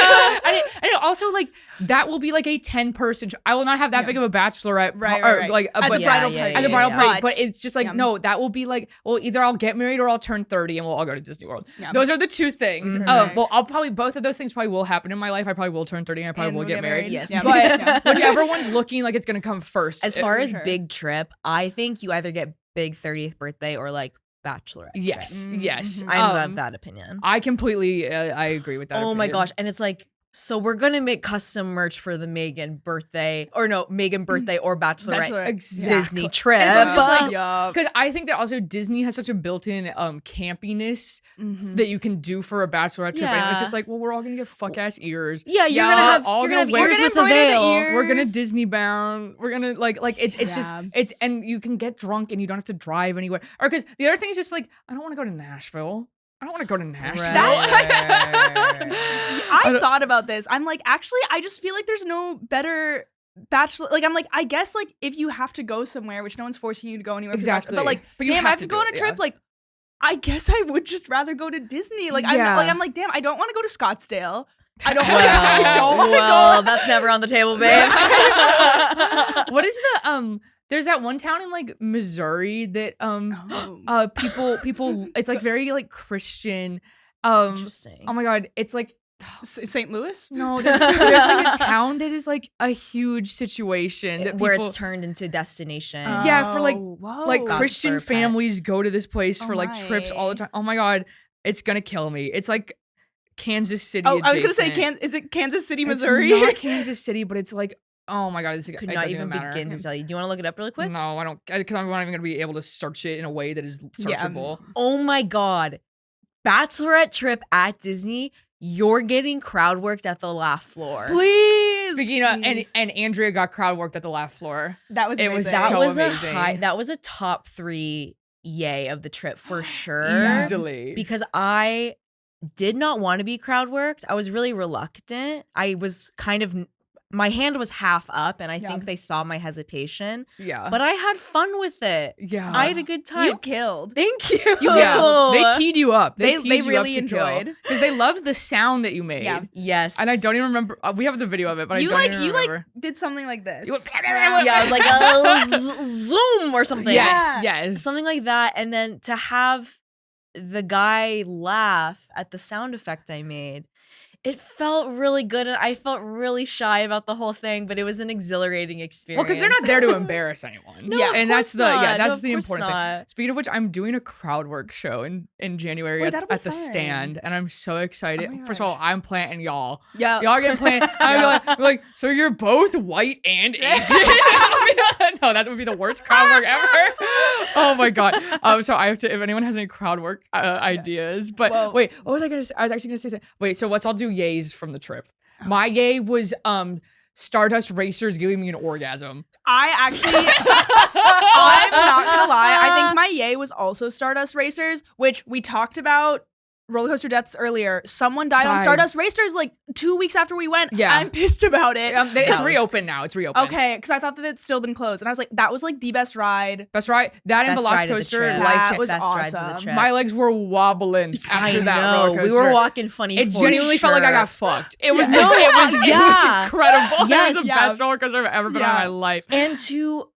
And also, like, that will be like a 10-person. I will not have that Yeah. big of a bachelorette, Right, or, right. like, As a but- bridal Yeah, party. yeah, as a bridal yeah. party, but it's just like, Yeah. no, that will be like, well, either I'll get married or I'll turn 30 and we'll all go to Disney World. Yeah. Those are the 2 things. Right. Well, I'll probably, both of those things probably will happen in my life. I probably will turn 30 and I probably And will we'll get married. Yes. Yeah. But Yeah. whichever one's looking like it's going to come first. As far as sure. big trip, I think you either get big 30th birthday or like bachelorette. Yes, Mm, yes. mhm. I'm of that opinion. I completely, I agree with that. Oh my opinion. gosh. And it's like, so we're gonna make custom merch for the Megan birthday or bachelorette Bachelorette. Exactly. Disney trip. And so I'm just like, Yup. because I think that also Disney has such a built-in campiness Mhm. that you can do for a bachelorette trip. And it's Yeah. just like, well, we're all gonna get fuck ass ears. yeah, you're Yeah, gonna have all you're gonna have gonna wear- ears We're with a gonna embroider the veil. ears. We're gonna Disney bound. We're gonna like it's just Yes. it's and you can get drunk and you don't have to drive anywhere. Or because the other thing is just like I don't want to go to Nashville. I don't want to go to Nashville. I thought about this. I'm like, actually, I just feel like there's no better bachelor. Like, I'm like, I guess like if you have to go somewhere, which no one's forcing you to go anywhere. for the bachelor- Exactly. But like, But you damn, I have have to to go do on a it, trip. yeah. Like, I guess I would just rather go to Disney. Like, I'm Yeah. like, damn, I don't want to go to Scottsdale. I don't. I don't want to well, go. that's never on the table, babe. What is the there's that one town in like Missouri that Oh. people it's like very like Christian. Interesting. Oh my god, it's like St. Louis? no, there's like a town that is like a huge situation that where people, it's turned into a destination. Yeah, for like Whoa. like God's Christian for a pet. families go to this place for like trips all the my. time. Oh my god, it's gonna kill me. It's like Kansas City. Oh, I was gonna say, adjacent. is it Kansas City, It's Missouri? not Kansas City, but it's like, oh my god, Could it not doesn't even matter. begin to tell you. Do you want to look it up really quick? No, I don't, because I'm not even gonna be able to search it in a way that is searchable. Oh my god. Bachelorette trip at Disney, you're getting crowd worked at the laugh floor. Please. Speaking of, please. and Andrea got crowd worked at the laugh floor. That was it was amazing. That so was amazing. that was a top 3 yay of the trip for sure. Easily. Because I did not want to be crowd worked. I was really reluctant. I was kind of, my hand was half up, and I think they saw my hesitation. Yeah. But I had fun with it. Yeah. I had a good time. You killed. Thank you. Yeah. They teed you up. They teed you up really to enjoyed. because they loved the sound that you made. Yeah. Yes. And I don't even remember. We have the video of it, but You I don't like even you remember. like did something like this. You went, Yeah, I was like, oh, zoom or something. Yes, yes. Something like that. And then to have the guy laugh at the sound effect I made, it felt really good. And I felt really shy about the whole thing, but it was an exhilarating experience. Well, because they're not there to embarrass anyone. No, yeah, of and that's course the not. that's No, of the course important thing. not. Speaking of which, I'm doing a crowd work show in January Wait, at that'll be the fun. stand, and I'm so excited. Oh my First of all, gosh. I'm planting y'all. Yeah. Y'all get planted. I'm like, so you're both white and Asian? No, that would be the worst crowd work ever. Oh my god. So I have to. If anyone has any crowd work ideas, but Well- wait, what was I gonna say? I was actually gonna say something. Wait, so let's all do yays from the trip. My yay was Stardust Racers giving me an orgasm. I actually, I'm not gonna lie. I think my yay was also Stardust Racers, which we talked about roller coaster deaths earlier. Someone died on Died. Stardust Racers like 2 weeks after we went. Yeah. I'm pissed about it. It's reopened now. It's reopened. Okay, because I thought that it's still been closed, and I was like, that was like the best ride. That's right. That and Best Velocicoaster. ride of the trip. That was Best rides of the awesome. trip. My legs were wobbling after I that know. roller coaster. We were walking funny. It for genuinely felt like I sure. got fucked. It was Yeah. no, it was Yeah. incredible. It was the Yes. best roller coaster I've ever been on in my life. And to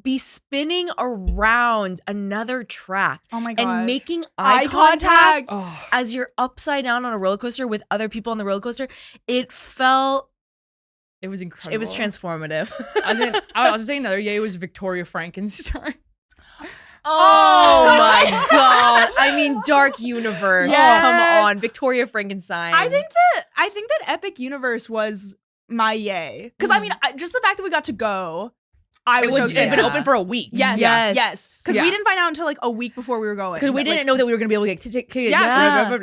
be spinning around another track Oh my god. and making Eye eye contact Oh, as you're upside down on a roller coaster with other people on the roller coaster, it felt, it was incredible. it was transformative. And then I would also say another yay was Victoria Frankenstein. Oh my god! I mean, Dark Universe. Yes. Come on, Victoria Frankenstein. I think that Epic Universe was my yay. Because I mean, just the fact that we got to go, I was so It's excited. been open for a week. Yes, Yes. yes. Because Yeah. we didn't find out until like a week before we were going. Because we didn't know that we were going to be able to get tickets. Yeah.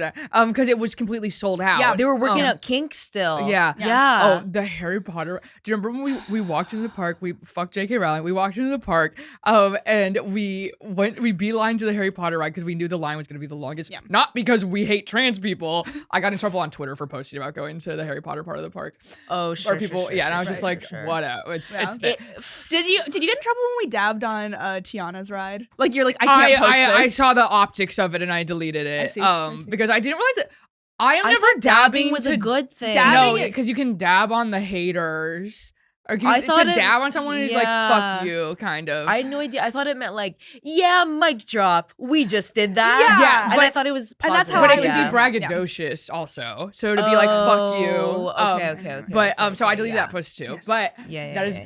Because it was completely sold out. yeah, they were working out kinks still. Yeah. yeah. Oh, the Harry Potter. Do you remember when we walked into the park? We fucked J.K. Rowling. We walked into the park, and we beeline to the Harry Potter ride because we knew the line was going to be the longest. Yeah. Not because we hate trans people. I got in trouble on Twitter for posting about going to the Harry Potter part of the park. Oh, sure. Or people, sure, yeah. And I sure, was just sure, like, sure. whatever. It's Yeah. it's. Did you get in trouble when we dabbed on Tiana's ride? Like you're like, I can't post I this. saw the optics of it and I deleted it. I see. Because I didn't realize that I am I never thought dabbing was to a good thing. Dabbing No, because you can dab on the haters. Or I thought to it- dab on someone is like yeah. fuck you, kind of. I had no idea. I thought it meant like, yeah, mic drop. We just did that. Yeah, and I but- thuld it was and that's positive. how but I it could yeah. be braggadocious also. So to be like fuck you. Oh, okay. But so I okay, deleted yeah. that post too. Yes. But Yeah, that is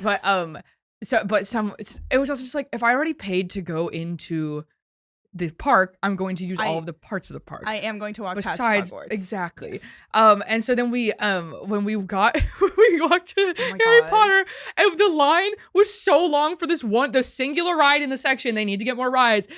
it was also just like if I already paid to go into the park, I'm going to use all of the parts of the park. I am going to walk Besides, past Hogwarts. exactly. Yes. And so then when we walked to my Harry God. Potter, and the line was so long for the singular ride in the section. They need to get more rides.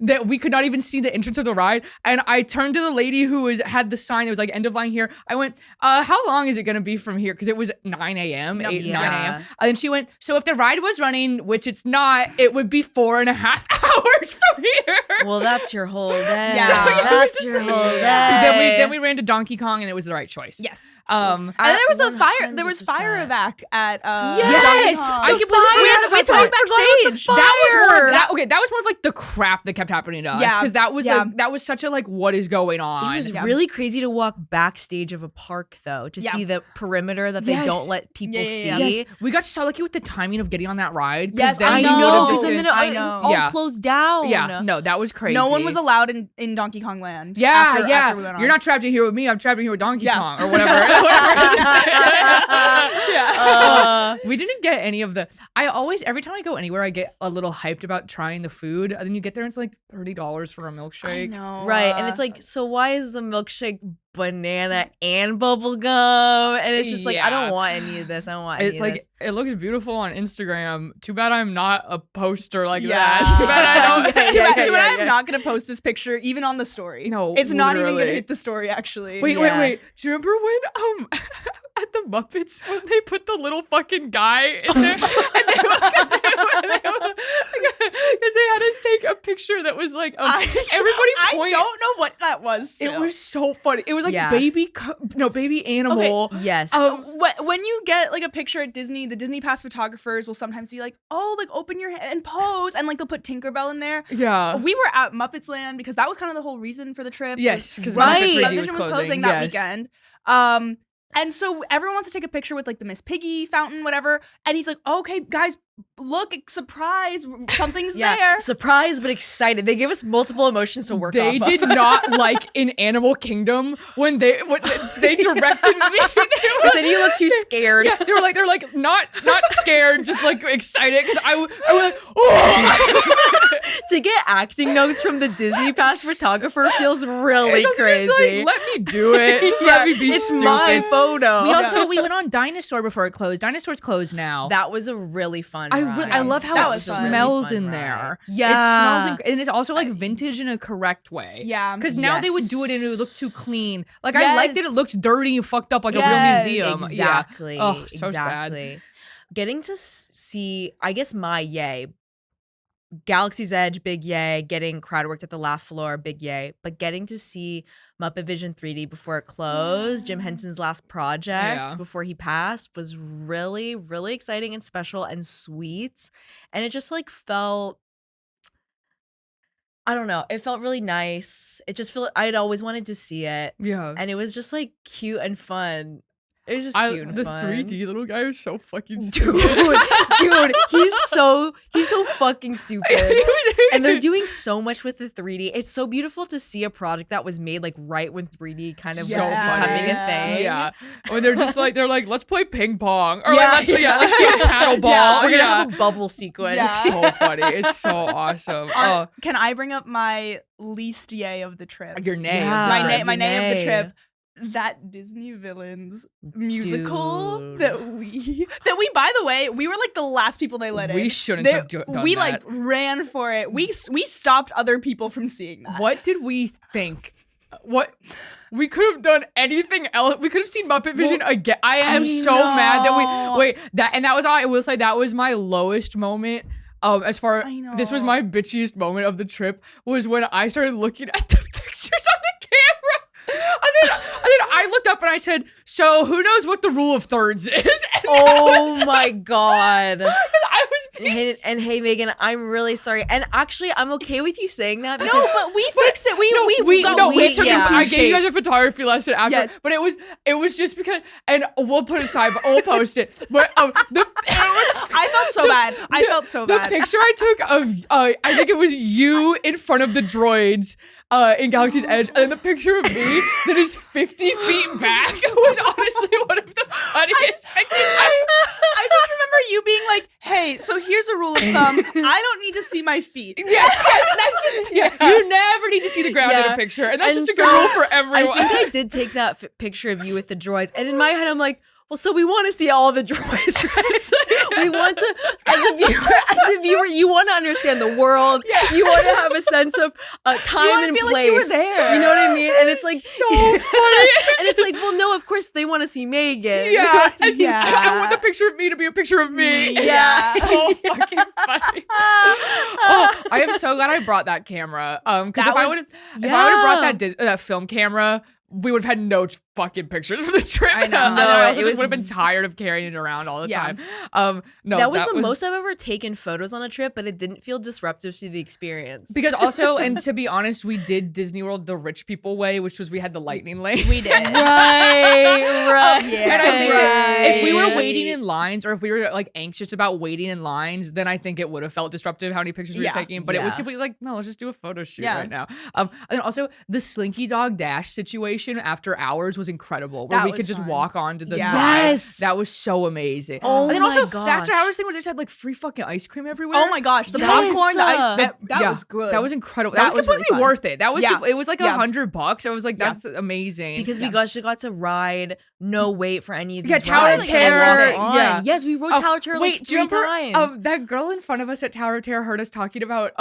That we could not even see the entrance of the ride. And I turned to the lady who had the sign that was like end of line here. I went, how long is it gonna be from here? Because it was 9 a.m., 9 Yeah. a.m. And then she went, so if the ride was running, which it's not, it would be 4.5 hours from here. Well, that's your whole day. Yeah. So it was That's just your like- whole day. Then we ran to Donkey Kong and it was the right choice. Yes. Um, And then there was a 100%. fire. There was fire evac at. Yes! Donkey Kong. I can't believe we had to fire! backstage. The That was fire! more. That was more of like the crap that kept happening to us. Yeah. Because that was Yeah. like that was such a like what is going on. It was Yeah. really crazy to walk backstage of a park, though, to Yeah. see the perimeter that they Yes. don't let people see. Yeah. We got so lucky with the timing of getting on that ride. 'cause Yes, then I we know. would've Because just then been- it I know. all Yeah. closed down. Yeah, no, that that was crazy. No one was allowed in Donkey Kong Land. Yeah, after we went on. You're not trapped in here with me. I'm trapped in here with Donkey Kong or whatever. We didn't get any of the. Every time I go anywhere, I get a little hyped about trying the food, and then you get there and it's like $30 for a milkshake. I know. Right, and it's like, so why is the milkshake banana and bubble gum? And it's just like, I don't want any of this. I don't want any of this. It looks beautiful on Instagram. Too bad I'm not a poster like that. Too bad I don't. Too bad I'm not gonna post this picture even on the story. No, it's not even gonna literally. hit the story. Actually, Wait. Do you remember when at the Muppets when they put the little fucking guy in there and because they had us take a picture that was like everybody I don't know what that was. Still. It was so funny. It was like baby animal. Okay. Yes. When you get like a picture at Disney, the Disney Pass photographers will sometimes be like, "Oh, like open your hand and pose," and like they'll put Tinkerbell in there. Yeah. We were at Muppets Land because that was kind of the whole reason for the trip. Yes, because Muppet Muppet 3D was closing that weekend. And so everyone wants to take a picture with like the Miss Piggy fountain, whatever. And he's like, "Okay, guys, look, surprise, something's there." Surprised but excited. They gave us multiple emotions to work off They of. did not like in Animal Kingdom when they directed me. Then you look too scared. Yeah, they're like not scared, just like excited because I was like, oh. To get acting notes from the Disney Pass photographer feels really crazy. Just like, let me do it. Just let me be it's stupid. my photo. We went on Dinosaur before it closed. Dinosaur's closed now. That was a really fun I ride. love how That it was fun. smells Really in fun there. ride. Yeah. It smells and it's also like vintage in a correct way. Yeah. Because now they would do it and it would look too clean. Like Yes. I liked that it looked dirty and fucked up like a real museum. Exactly. Yeah. Oh, so exactly. sad. Getting to see, I guess my yay. Galaxy's Edge, big yay. Getting crowd worked at the Laugh Floor, big yay. But getting to see Muppet Vision 3D before it closed, Jim Henson's last project before he passed, was really, really exciting and special and sweet. And it just like felt, I don't know, it felt really nice. It just felt, I'd always wanted to see it. Yeah. And it was just like cute and fun. It was just cute and the fun. 3D little guy is so fucking Dude, stupid. he's so fucking stupid. And they're doing so much with the 3D. It's so beautiful to see a project that was made like right when 3D kind of was becoming a thing. Yeah. When they're like, let's play ping pong. Or let's do a paddle ball. We're gonna have a bubble sequence. It's so funny. It's so awesome. Can I bring up my least yay of the trip? Your name. Yeah. My name of the trip. That Disney Villains musical Dude. that we by the way, we were like the last people they let in. We shouldn't have done we that. like ran for it. We stopped other people from seeing that. What did we think? What we could have done anything else. We could have seen Muppet Vision again. I am so mad that that was all. I will say that was my lowest moment. As far this was my bitchiest moment of the trip was when I started looking at the pictures on the camera. And then I looked up and I said, "So who knows what the rule of thirds is?" And Oh my god! I was pissed. And hey, Megan, I'm really sorry. And actually, I'm okay with you saying that because but we fixed it. We took yeah. I gave you guys a photography lesson after. Yes. But it was just because, and we'll put it aside, but we'll post it. But I felt so bad. I felt so bad. The picture I took of I think it was you in front of the droids in Galaxy's Edge, and then the picture of me that is 50 feet back was honestly one of the funniest pictures. I just remember you being like, "Hey, so here's a rule of thumb. I don't need to see my feet." Yes, that's just you never need to see the ground in a picture, and that's just a good rule for everyone. I think I did take that picture of you with the droids, and in my head, I'm like, well, so we want to see all the droids, right? We want to, as a viewer, you want to understand the world. You want to have a sense of time and feel place. like you were there. You know what I mean? And it's like so funny. And it's like, well, no, of course they want to see Megan. Yeah, Yeah. I want the picture of me to be a picture of me. Yeah. It's so fucking funny. I am so glad I brought that camera. Because if I would have brought that film camera we would have had no fucking pictures of the trip. I know. And I also it just was- would have been tired of carrying it around all the Yeah. time. No, that was the most I've ever taken photos on a trip, but it didn't feel disruptive to the experience. Because also, and to be honest, we did Disney World the rich people way, which was we had the lightning lane. We did. right. And I think that if we were Right. waiting in lines, or if we were like anxious about waiting in lines, then I think it would have felt disruptive how many pictures we were Yeah. taking. But it was Yeah. completely like, no, let's just do a photo shoot Yeah. right now. And then also the Slinky Dog Dash situation after hours was incredible, where That we was could just fun. walk onto the Yeah. ride. Yes. That was so amazing. Oh and then my also the gosh. after hours thing where they just had like free fucking ice cream everywhere. Oh my gosh, the Yes. popcorn, the ice, that Yeah, was good. That was incredible. That That, was was really completely fun. worth it. That was Yeah. it was like Yeah. $100. I was like, that's amazing. Because we got to ride no wait for any of these Yeah, Tower of rides. Terror, And walk on. yeah. Yes, we rode Oh, Tower of Terror wait, like do you 3 remember times. that girl in front of us at Tower of Terror heard us talking about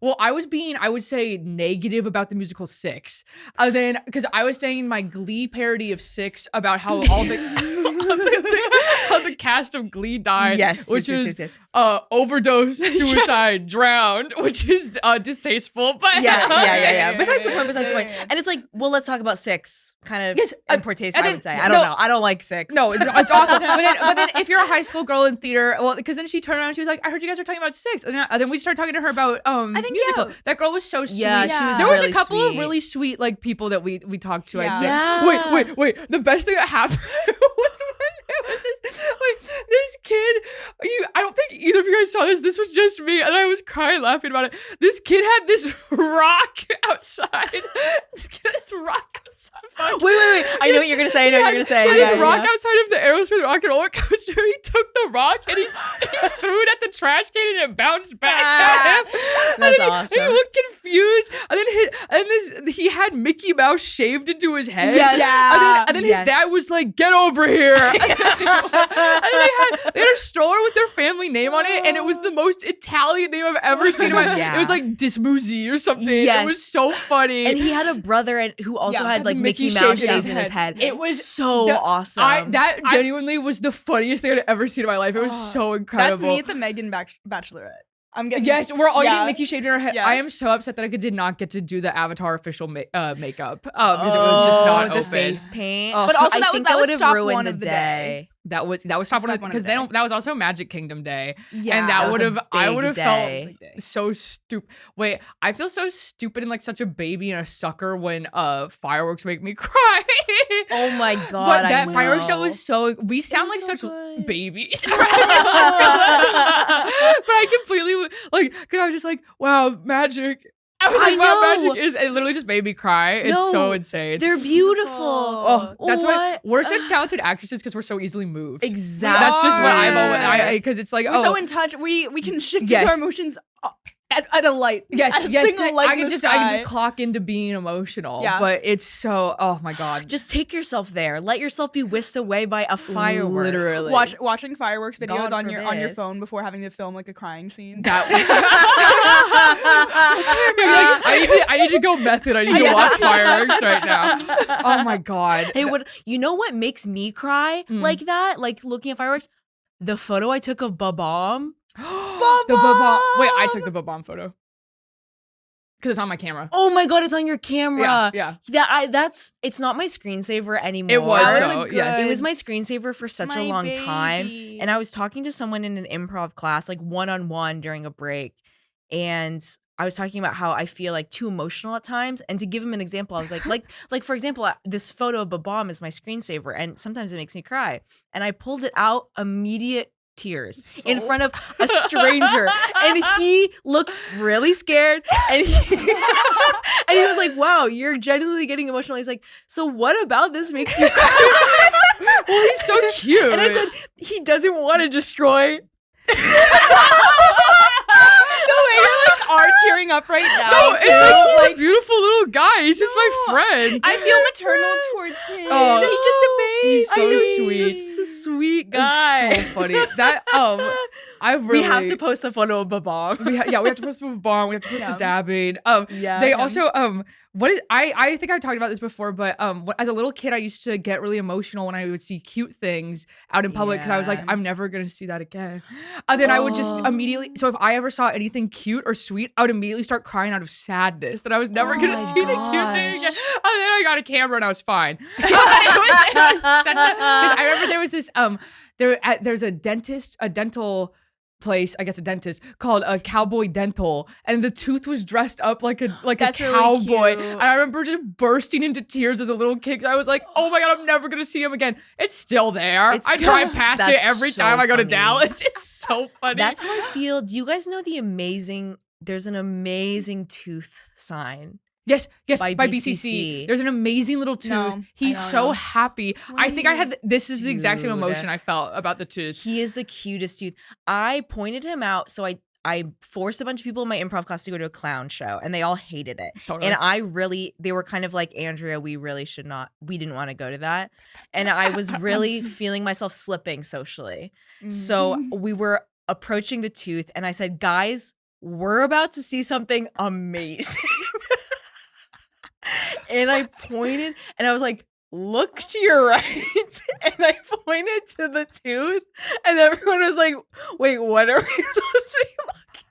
well, I was being, I would say, negative about the musical Six. Then because I was saying my Glee parody of Six about how all the how the cast of Glee died. Yes, which yes, is yes. overdose, suicide, drowned, which is distasteful. But Yeah. Besides the yeah, point, besides the yeah, point. yeah. And it's like, well, let's talk about Six. Kind of Yes, in poor taste, and I then- would say. I don't no. know. I don't like Six. No, it's awful. But then if you're a high school girl in theater, well, because then she turned around and she was like, I heard you guys were talking about Six. And then we started talking to her about think, musical. yeah. That girl was so sweet. Yeah, she was There was really a couple sweet. of really sweet like people that we talked to, Yeah. I think. Yeah. Wait. The best thing that happened was when there was this kid. I don't think either of you guys saw this. This was just me, and I was crying laughing about it. This kid had this rock outside. This kid had this rock outside. Wait. I know what you're going to say. I know what you're going to say. He had this Yeah, rock yeah. outside of the Aerosmith rock and roller coaster. He took the rock and he threw it at the trash can and it bounced back at him. That's And awesome. he looked confused. And then he had Mickey Mouse shaved into his head. Yes. Yeah. And then Yes. his dad was like, "Get over here." And then they had a stroller with their family name on it, and it was the most Italian name I've ever seen in my life. Yeah. It was like Dismusi or something. Yes. It was so funny. And he had a brother who also Yeah. had like Mickey Mickey Mouse shaved in shaved his in his head. head. It was so that- awesome. That genuinely was the funniest thing I'd ever seen in my life. It was so incredible. That's me at the Megan Bachelorette. I'm getting Yes, we're all Yeah. getting Mickey shaved in our head. Yeah. I am so upset that I did not get to do the Avatar official makeup because it was just not the open. face paint. Oh. But also I that think was would've stop ruined one the of the day. That was top Stop one one because of the day. that was also Magic Kingdom Day, Yeah, and that that was would a have I big would have day. felt so stupid. Wait, I feel so stupid and like such a baby and a sucker when fireworks make me cry. Oh my god! But that I fireworks show know. was so. We sound was like so such good. babies, but I completely like because I was just like, wow, magic. I was I like, wow, know. magic is. It literally just made me cry. It's No, so insane. They're beautiful. Oh, that's why What? we're such talented actresses because we're so easily moved. Exactly. That's just what I've are. always. Because it's like, We're so in touch. We can shift into Yes. our emotions at a light. yes, at a yes. single light I in can the just sky. clock into being emotional. Yeah. But it's so. Oh my god. Just take yourself there. Let yourself be whisked away by a firework. Literally. Watching fireworks videos God on your forbid. phone before having to film like a crying scene. That. You're like, I need to go method. I need to watch fireworks right now. Oh my god. Hey, you know what makes me cry like that? Like looking at fireworks? The photo I took of Ba-Bomb. The Ba-Bomb. Wait, I took the Ba-Bomb photo because it's on my camera. Oh my god, it's on your camera. Yeah. It's not my screensaver anymore. It was That though. was Yes. It was my screensaver for such a My long time. baby. And I was talking to someone in an improv class, like one-on-one during a break. And I was talking about how I feel like too emotional at times. And to give him an example, I was like for example, this photo of Ba-Bomb is my screensaver. And sometimes it makes me cry. And I pulled it out, immediate tears in front of a stranger. And he looked really scared. And he, and he was like, wow, you're genuinely getting emotional. He's like, so what about this makes you cry? Well, he's so cute. And I said, he doesn't want to destroy. The way you're like are tearing up right now. no, it's too. like he's a beautiful little guy. He's just my No, friend. I feel maternal towards him. Oh, He's just a baby. he's so I know, sweet. He's just a sweet It's guy. so funny. That I really We have to post a photo of Ba-Bomb. we have to post the bomb. We have to post Yeah. the dabbing. Yeah. They also what is I think I've talked about this before, but as a little kid I used to get really emotional when I would see cute things out in public because I was like, Yeah. I'm never gonna see that again. And then I would just immediately, so if I ever saw anything cute or sweet, I would immediately start crying out of sadness that I was never Oh gonna my see the cute thing again. gosh. And then I I got a camera and I was fine. It was such a. 'Cause I remember there was this there's a dental place, I guess a dentist, called a Cowboy Dental, and the tooth was dressed up like a That's cowboy. really cute. And I remember just bursting into tears as a little kid. 'Cause I was like, oh my God, I'm never gonna see him again. It's still there. I drive past it That's every so time I go to funny. Dallas. It's so funny. That's how I feel. Do you guys know there's an amazing tooth sign? Yes, by by BCC. BCC. There's an amazing little tooth. No, He's I don't so know. happy. I think I had this is the exact same Dude. emotion I felt about the tooth. He is the cutest tooth. I pointed him out, so I forced a bunch of people in my improv class to go to a clown show, and they all hated it. Totally. And they were kind of like, Andrea, we didn't want to go to that. And I was really feeling myself slipping socially. So we were approaching the tooth, and I said, guys, we're about to see something amazing. And I pointed, and I was like, look to your right. And I pointed to the tooth, and everyone was like, wait, what are we supposed to be looking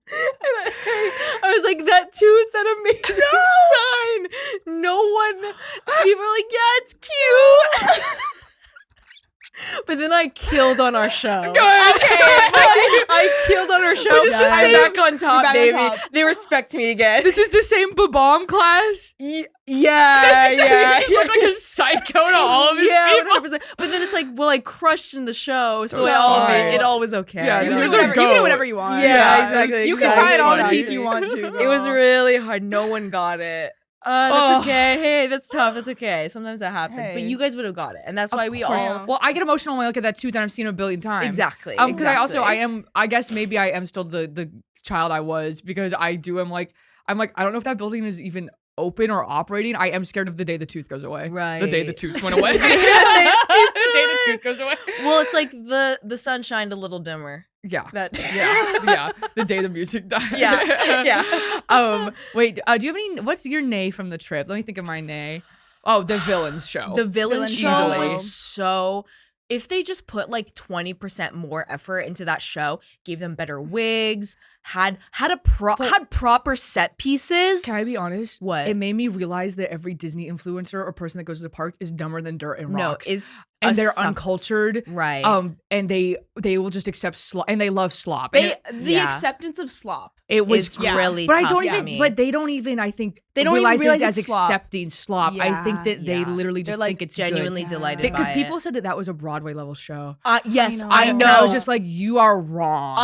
at? And I was like, that tooth, that amazing sign. No one, people were like, yeah, it's cute. But then I killed on our show. Good. I killed on our show. We're just the I'm same- back on top, back on baby. top. They respect me again. This is the same Babam class. Yeah, This is yeah. you just look like a psycho to all of his Yeah, people. 100%. But then it's like, well, I crushed in the show, so That's it fine. all was okay. Yeah, you you're know? the You can do goat. whatever you want. Yeah, it was exactly. You can so cry at all the funny. teeth you want to. It was girl. really hard. No one got it. That's Oh. okay. Hey, that's tough. That's okay. Sometimes that happens. But Hey. you guys would have got it. And that's Of why we course. all... Well, I get emotional when I look at that tooth that I've seen a billion times. Exactly. Because exactly. I guess maybe I am still the child I was, because I am like, I don't know if that building is even open or operating. I am scared of the day the tooth goes away. Right. The day the tooth went away. The day the tooth goes away. Well, it's like the sun shined a little dimmer. Yeah. That Yeah. The day the music died. Yeah. Wait, do you have what's your nay from the trip? Let me think of my nay. Oh, the villains show. The villain Villain show easily. was so... If they just put like 20% more effort into that show, gave them better wigs, had proper set pieces. Can I be honest? What? It made me realize that every Disney influencer or person that goes to the park is dumber than dirt and No, rocks. is and they're suck- uncultured. Right. And they will just accept slop, and they love slop. The Yeah. acceptance of slop. It was It's yeah. really but tough I don't for even. me. But they don't even. I think They don't even realize realize it as it's slop. accepting slop. I think that they Yeah. literally They're just like think it's genuinely Yeah. delighted because by people it. said that was a Broadway level show. Yes, I know. I And know. I was just like, you are wrong.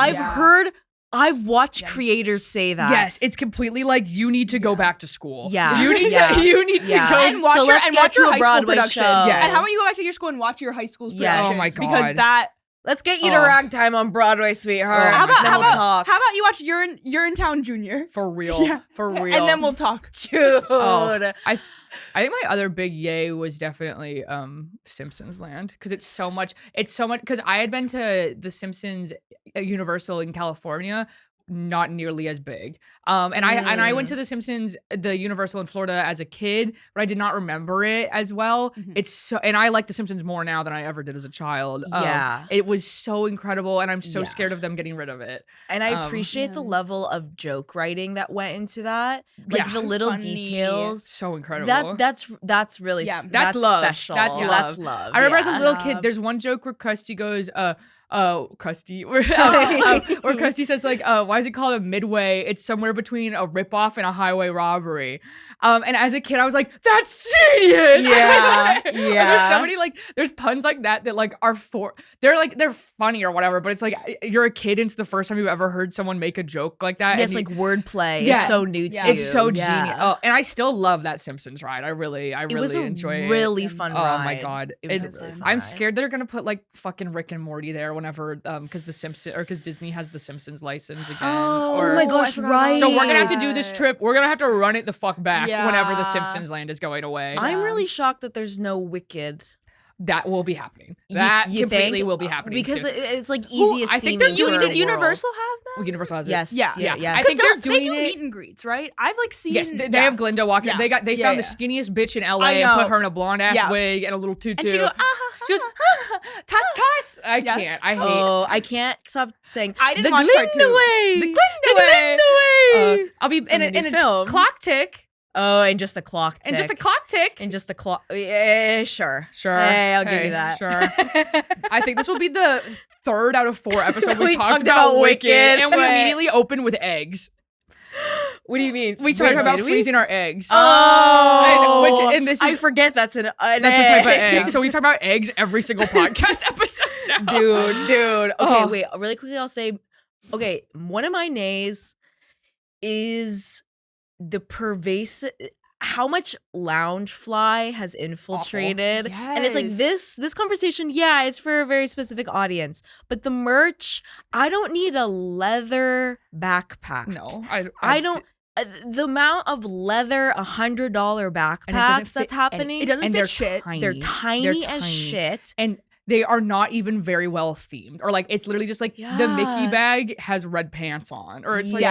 I've watched Yeah. creators say that. Yes, it's completely like you need to go back to school. Yeah. you need Yeah. to. You need to Yeah. go. And watch So your, let's and get watch to your a high school Broadway production. show. Yes. And how about you go back to your school and watch your high school's Yes. production? Oh my Because God. that... Let's get you to Oh. ragtime on Broadway, sweetheart. Oh How my about, God. how, Then we'll about, talk. how about you watch Urinetown Junior? For real. Yeah. For real. And then we'll talk. Dude. Oh, I think my other big yay was definitely Simpsons Land, because it's so much because I had been to the Simpsons Universal in California, not nearly as big. And I went to the Simpsons, the Universal in Florida as a kid, but I did not remember it as well. It's so, and I like the Simpsons more now than I ever did as a child. Yeah. It was so incredible, and I'm so Yeah. scared of them getting rid of it. And I appreciate the Yeah. level of joke writing that went into that. Like Yeah. the It's little funny. details. So incredible. That's really Yeah. That's love. special. That's love. That's love. I remember as a yeah. little Love. kid, there's one joke where Krusty goes, Krusty, where Krusty says like, why is it called a midway? It's somewhere between a ripoff and a highway robbery. And as a kid, I was like, that's genius. Yeah, There's yeah. so many there's puns like that like are they're funny or whatever, but it's like you're a kid and it's the first time you've ever heard someone make a joke like that. Yes, and like wordplay Yeah. is so new to Yeah. you. it's so Yeah. genius. Oh, and I still love that Simpsons ride. I really It was a enjoy it. really fun Oh ride. my God. It was a It- really fun I'm ride. scared they're gonna put like fucking Rick and Morty there whenever because because Disney has the Simpsons license again. Oh my gosh, I forgot right. So we're gonna have to about do this that. trip. We're gonna have to run it the fuck back whenever the Yeah. Simpsons land is going away. I'm really shocked that there's no Wicked. That will be happening. You- That you completely think? will be happening Because soon. it's like Who- easiest I think theming they're for a Does world. Universal have that? Universal has it. Yes. Yeah. Yeah. I Yes. think they're They doing do it. meet and greets, right? I've like seen. Yes, they have Glinda walking. Yeah. They found the Yeah. skinniest bitch in LA I and know. put her in a blonde ass Yeah. wig and a little tutu. And she goes, She goes, toss, toss. I Yeah. can't. I hate. Oh, I can't stop saying I didn't the watch part Glinda two. way. The Glinda way. Glinda way. I'll be From and the new it's film. clock tick. Oh, and just a clock tick. And just a clock tick. And just a clock. Yeah, sure. Sure. Hey, I'll give you that. Sure. I think this will be the 3rd out of 4 episodes we talked about about Wicked. And we but- immediately opened with eggs. What do you mean? We talked about freezing our eggs. Oh, and this is, I forget that's an that's a type of egg. So we talk about eggs every single podcast episode now. Dude. Okay, Oh. wait. Really quickly, I'll say, okay, one of my nays is the pervasive, how much lounge fly has infiltrated. And it's like Yes. this conversation, yeah, it's for a very specific audience. But the merch, I don't need a leather backpack. No, I don't. The amount of leather $100 backpacks that's happening, It doesn't and fit they're shit. tiny. they're tiny as shit. And they are not even very well themed, or like it's literally just like the Mickey bag has red pants on, or it's like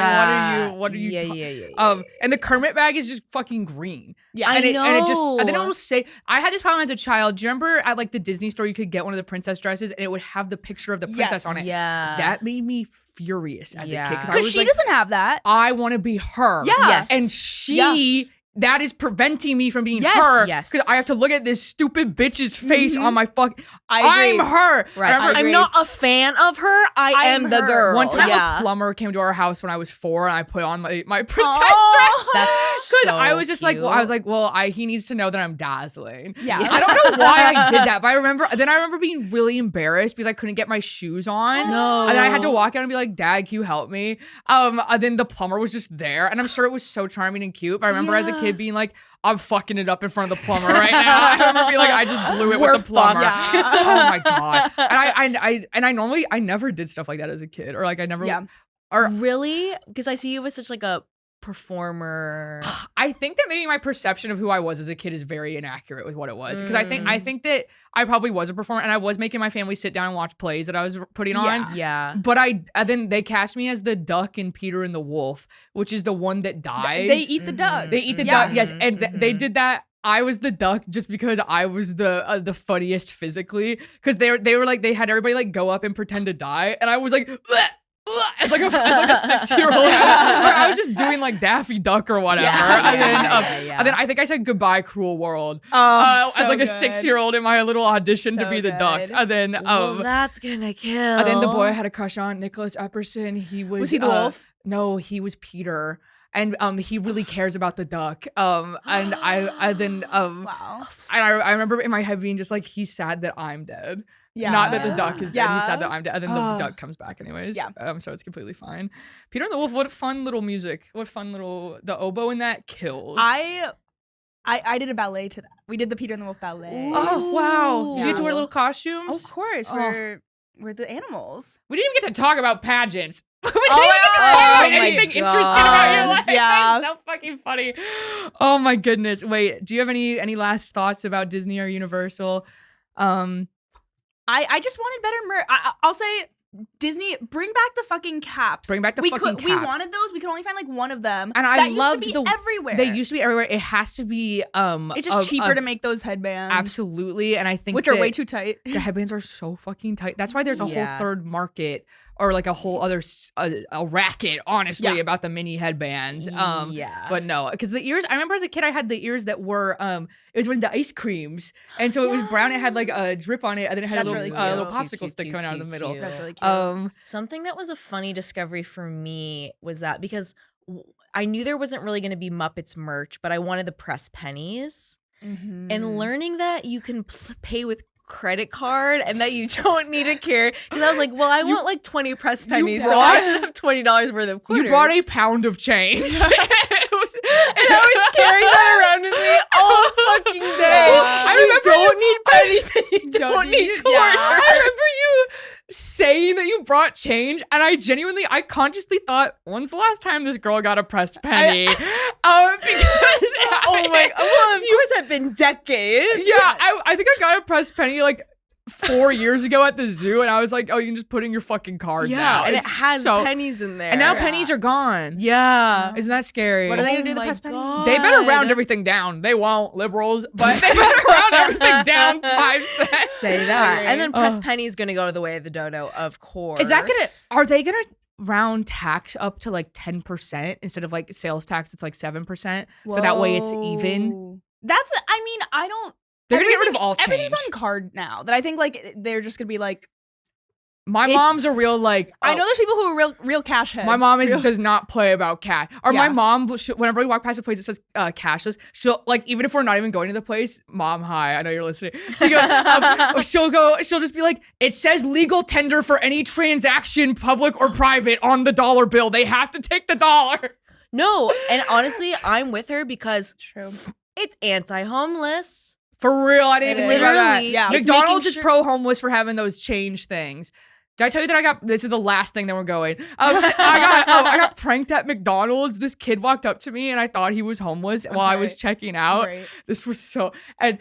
what are you Yeah. and the Kermit bag is just fucking green. Yeah, I know. And it just, and then it will say, I had this problem as a child. Do you remember at like the Disney store you could get one of the princess dresses and it would have the picture of the princess Yes. on it? Yeah. That made me furious as a kid because I Because was she like, doesn't have that. I want to be her. Yeah. Yes. And she, Yes. that is preventing me from being Yes. her. Yes. Because I have to look at this stupid bitch's face on my I agree. I'm her. Right. I remember I'm not a fan of her. I am I'm the her. girl. one time yeah. a plumber came to our house when I was 4 and I put on my princess Aw. dress. That's Because so I was just like, cute. well, I was like, well, he needs to know that I'm dazzling. Yeah. I don't know why I did that, but I remember being really embarrassed because I couldn't get my shoes on. No. And then I had to walk out and be like, Dad, can you help me? And then the plumber was just there. And I'm sure it was so charming and cute. But I remember as a kid being like, I'm fucking it up in front of the plumber right now. I remember being like, I just blew it We're with the plumber. fucked. Yeah. Oh my God. And I never did stuff like that as a kid. Or like I never or Really? Because I see you as such like a performer. I think that maybe my perception of who I was as a kid is very inaccurate with what it was. Because I think that I probably was a performer and I was making my family sit down and watch plays that I was putting on. Yeah. But then they cast me as the duck in Peter and the Wolf, which is the one that dies. They eat the duck. They eat the Yeah. duck, yes. And they did that. I was the duck just because I was the funniest physically. Because they were like, they had everybody like go up and pretend to die. And I was like, "Bleh." As like a 6-year-old, or I was just doing like Daffy Duck or whatever, and then I think I said goodbye, cruel world, as like a 6-year-old in my little audition to be the duck, and then well, that's gonna kill. and then the boy I had a crush on, Nicholas Epperson. He was he the wolf? No, he was Peter. And he really cares about the duck. And I then Wow. and I remember in my head being just like, he's sad that I'm dead. Yeah. Not that the duck is dead. Yeah. He's sad that I'm dead. And then the duck comes back anyways. Yeah. So it's completely fine. Peter and the Wolf, what fun little music. What fun little, the oboe in that kills. I did a ballet to that. We did the Peter and the Wolf ballet. Oh, wow. Did you get to wear Yeah. little costumes? Of course, Oh. we're the animals. We didn't even get to talk about pageants. We didn't Oh even get to talk about my anything God. interesting about your life. Yeah. It's so fucking funny. Oh my goodness. Wait, do you have any last thoughts about Disney or Universal? I just wanted better merch. I'll say Disney, bring back the fucking caps. Bring back the fucking We caps. wanted those. We could only find like one of them. And I that loved used to be everywhere. They used to be everywhere. It has to be It's just cheaper to make those headbands. absolutely. And I think Which are that way too tight. the headbands are so fucking tight. That's why there's a whole Yeah. third market or like a whole other a racket, honestly, Yeah. about the mini headbands. Yeah. But no, because the ears. I remember as a kid, I had the ears that were it was one of the ice creams, and so it was brown. It had like a drip on it, and then it had That's a really little, cute. little Cute, popsicle cute, stick cute, coming out of the cute, middle. cute. That's really cute. Something that was a funny discovery for me was that because I knew there wasn't really going to be Muppets merch, but I wanted the press pennies. Mhm. And learning that you can pay with credit card and that you don't need to carry, because I was like, well, I want like 20 press pennies, so I should have $20 worth of quarters. You brought a pound of change. It was, and I was carrying that around with me all fucking day. I remember you don't need pennies and you don't need quarters. I remember you saying that you brought change, and I consciously thought, when's the last time this girl got a pressed penny? Because Oh my, well, of course, have been decades. yeah, I think I got a pressed penny like 4 years ago at the zoo, and I was like, oh, you can just put in your fucking card now. and it It's has so- pennies in there. And now pennies are gone. Yeah. Isn't that scary? What are they gonna do to the my press penny? God. They better round everything down. They won't, liberals, but they better round everything down 5 cents. Say that. And then Oh. press penny is going to go to the way of the dodo, of course. Is that gonna? Are they gonna? round tax up to like 10% instead of like sales tax. It's like 7%. So that way it's even. Whoa. That's, I mean, I don't. They're gonna get rid of all change. Everything's on card now. That I think like they're just gonna be like. My mom's a real like. I know there's people who are real cash heads. My mom does not play about cash. Or Yeah. my mom, whenever we walk past a place that says cashless, she'll like, even if we're not even going to the place, Mom, hi, I know you're listening. She goes, she'll just be like, it says legal tender for any transaction, public or private, on the dollar bill. They have to take the dollar. No, and honestly, I'm with her because True. it's anti-homeless. For real, I didn't even think about that. Literally, Yeah. it's McDonald's making is sure- pro-homeless for having those change things. Did I tell you that this is the last thing that we're going. I got pranked at McDonald's. This kid walked up to me and I thought he was homeless while I was checking out. Great. This was so, and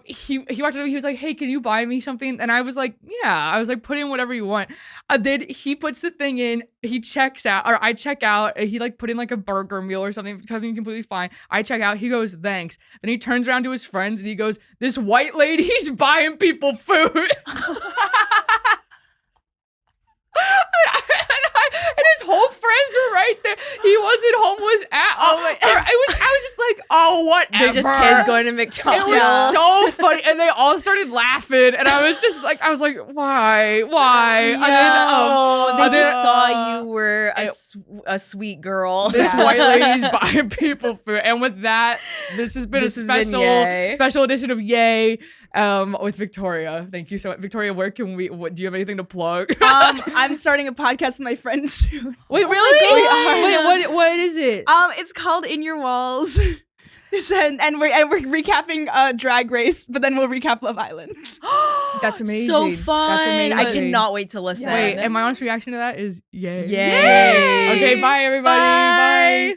he walked up to me, he was like, hey, can you buy me something? And I was like, yeah. I was like, put in whatever you want. Then he puts the thing in, he checks out, or I check out, and he like put in like a burger meal or something completely fine. I check out, he goes, thanks. Then he turns around to his friends and he goes, this white lady's buying people food. And his whole friends were right there. He wasn't homeless at all. I was just like, oh, whatever. They're just kids going to It McDonald's. was so funny, and they all started laughing, and I was like, why? They And then, just saw you were a sweet girl. this white lady's buying people food, and with that, this has been a special edition of Yay. With Victoria. Thank you so much. Victoria, where can do you have anything to plug? I'm starting a podcast with my friends soon. Wait, really? We are. Wait, what is it? It's called In Your Walls. and we're recapping Drag Race, but then we'll recap Love Island. That's amazing. So fun. That's amazing. I cannot wait to listen. Wait, and my honest reaction to that is yay. Yay. Okay, bye everybody. Bye.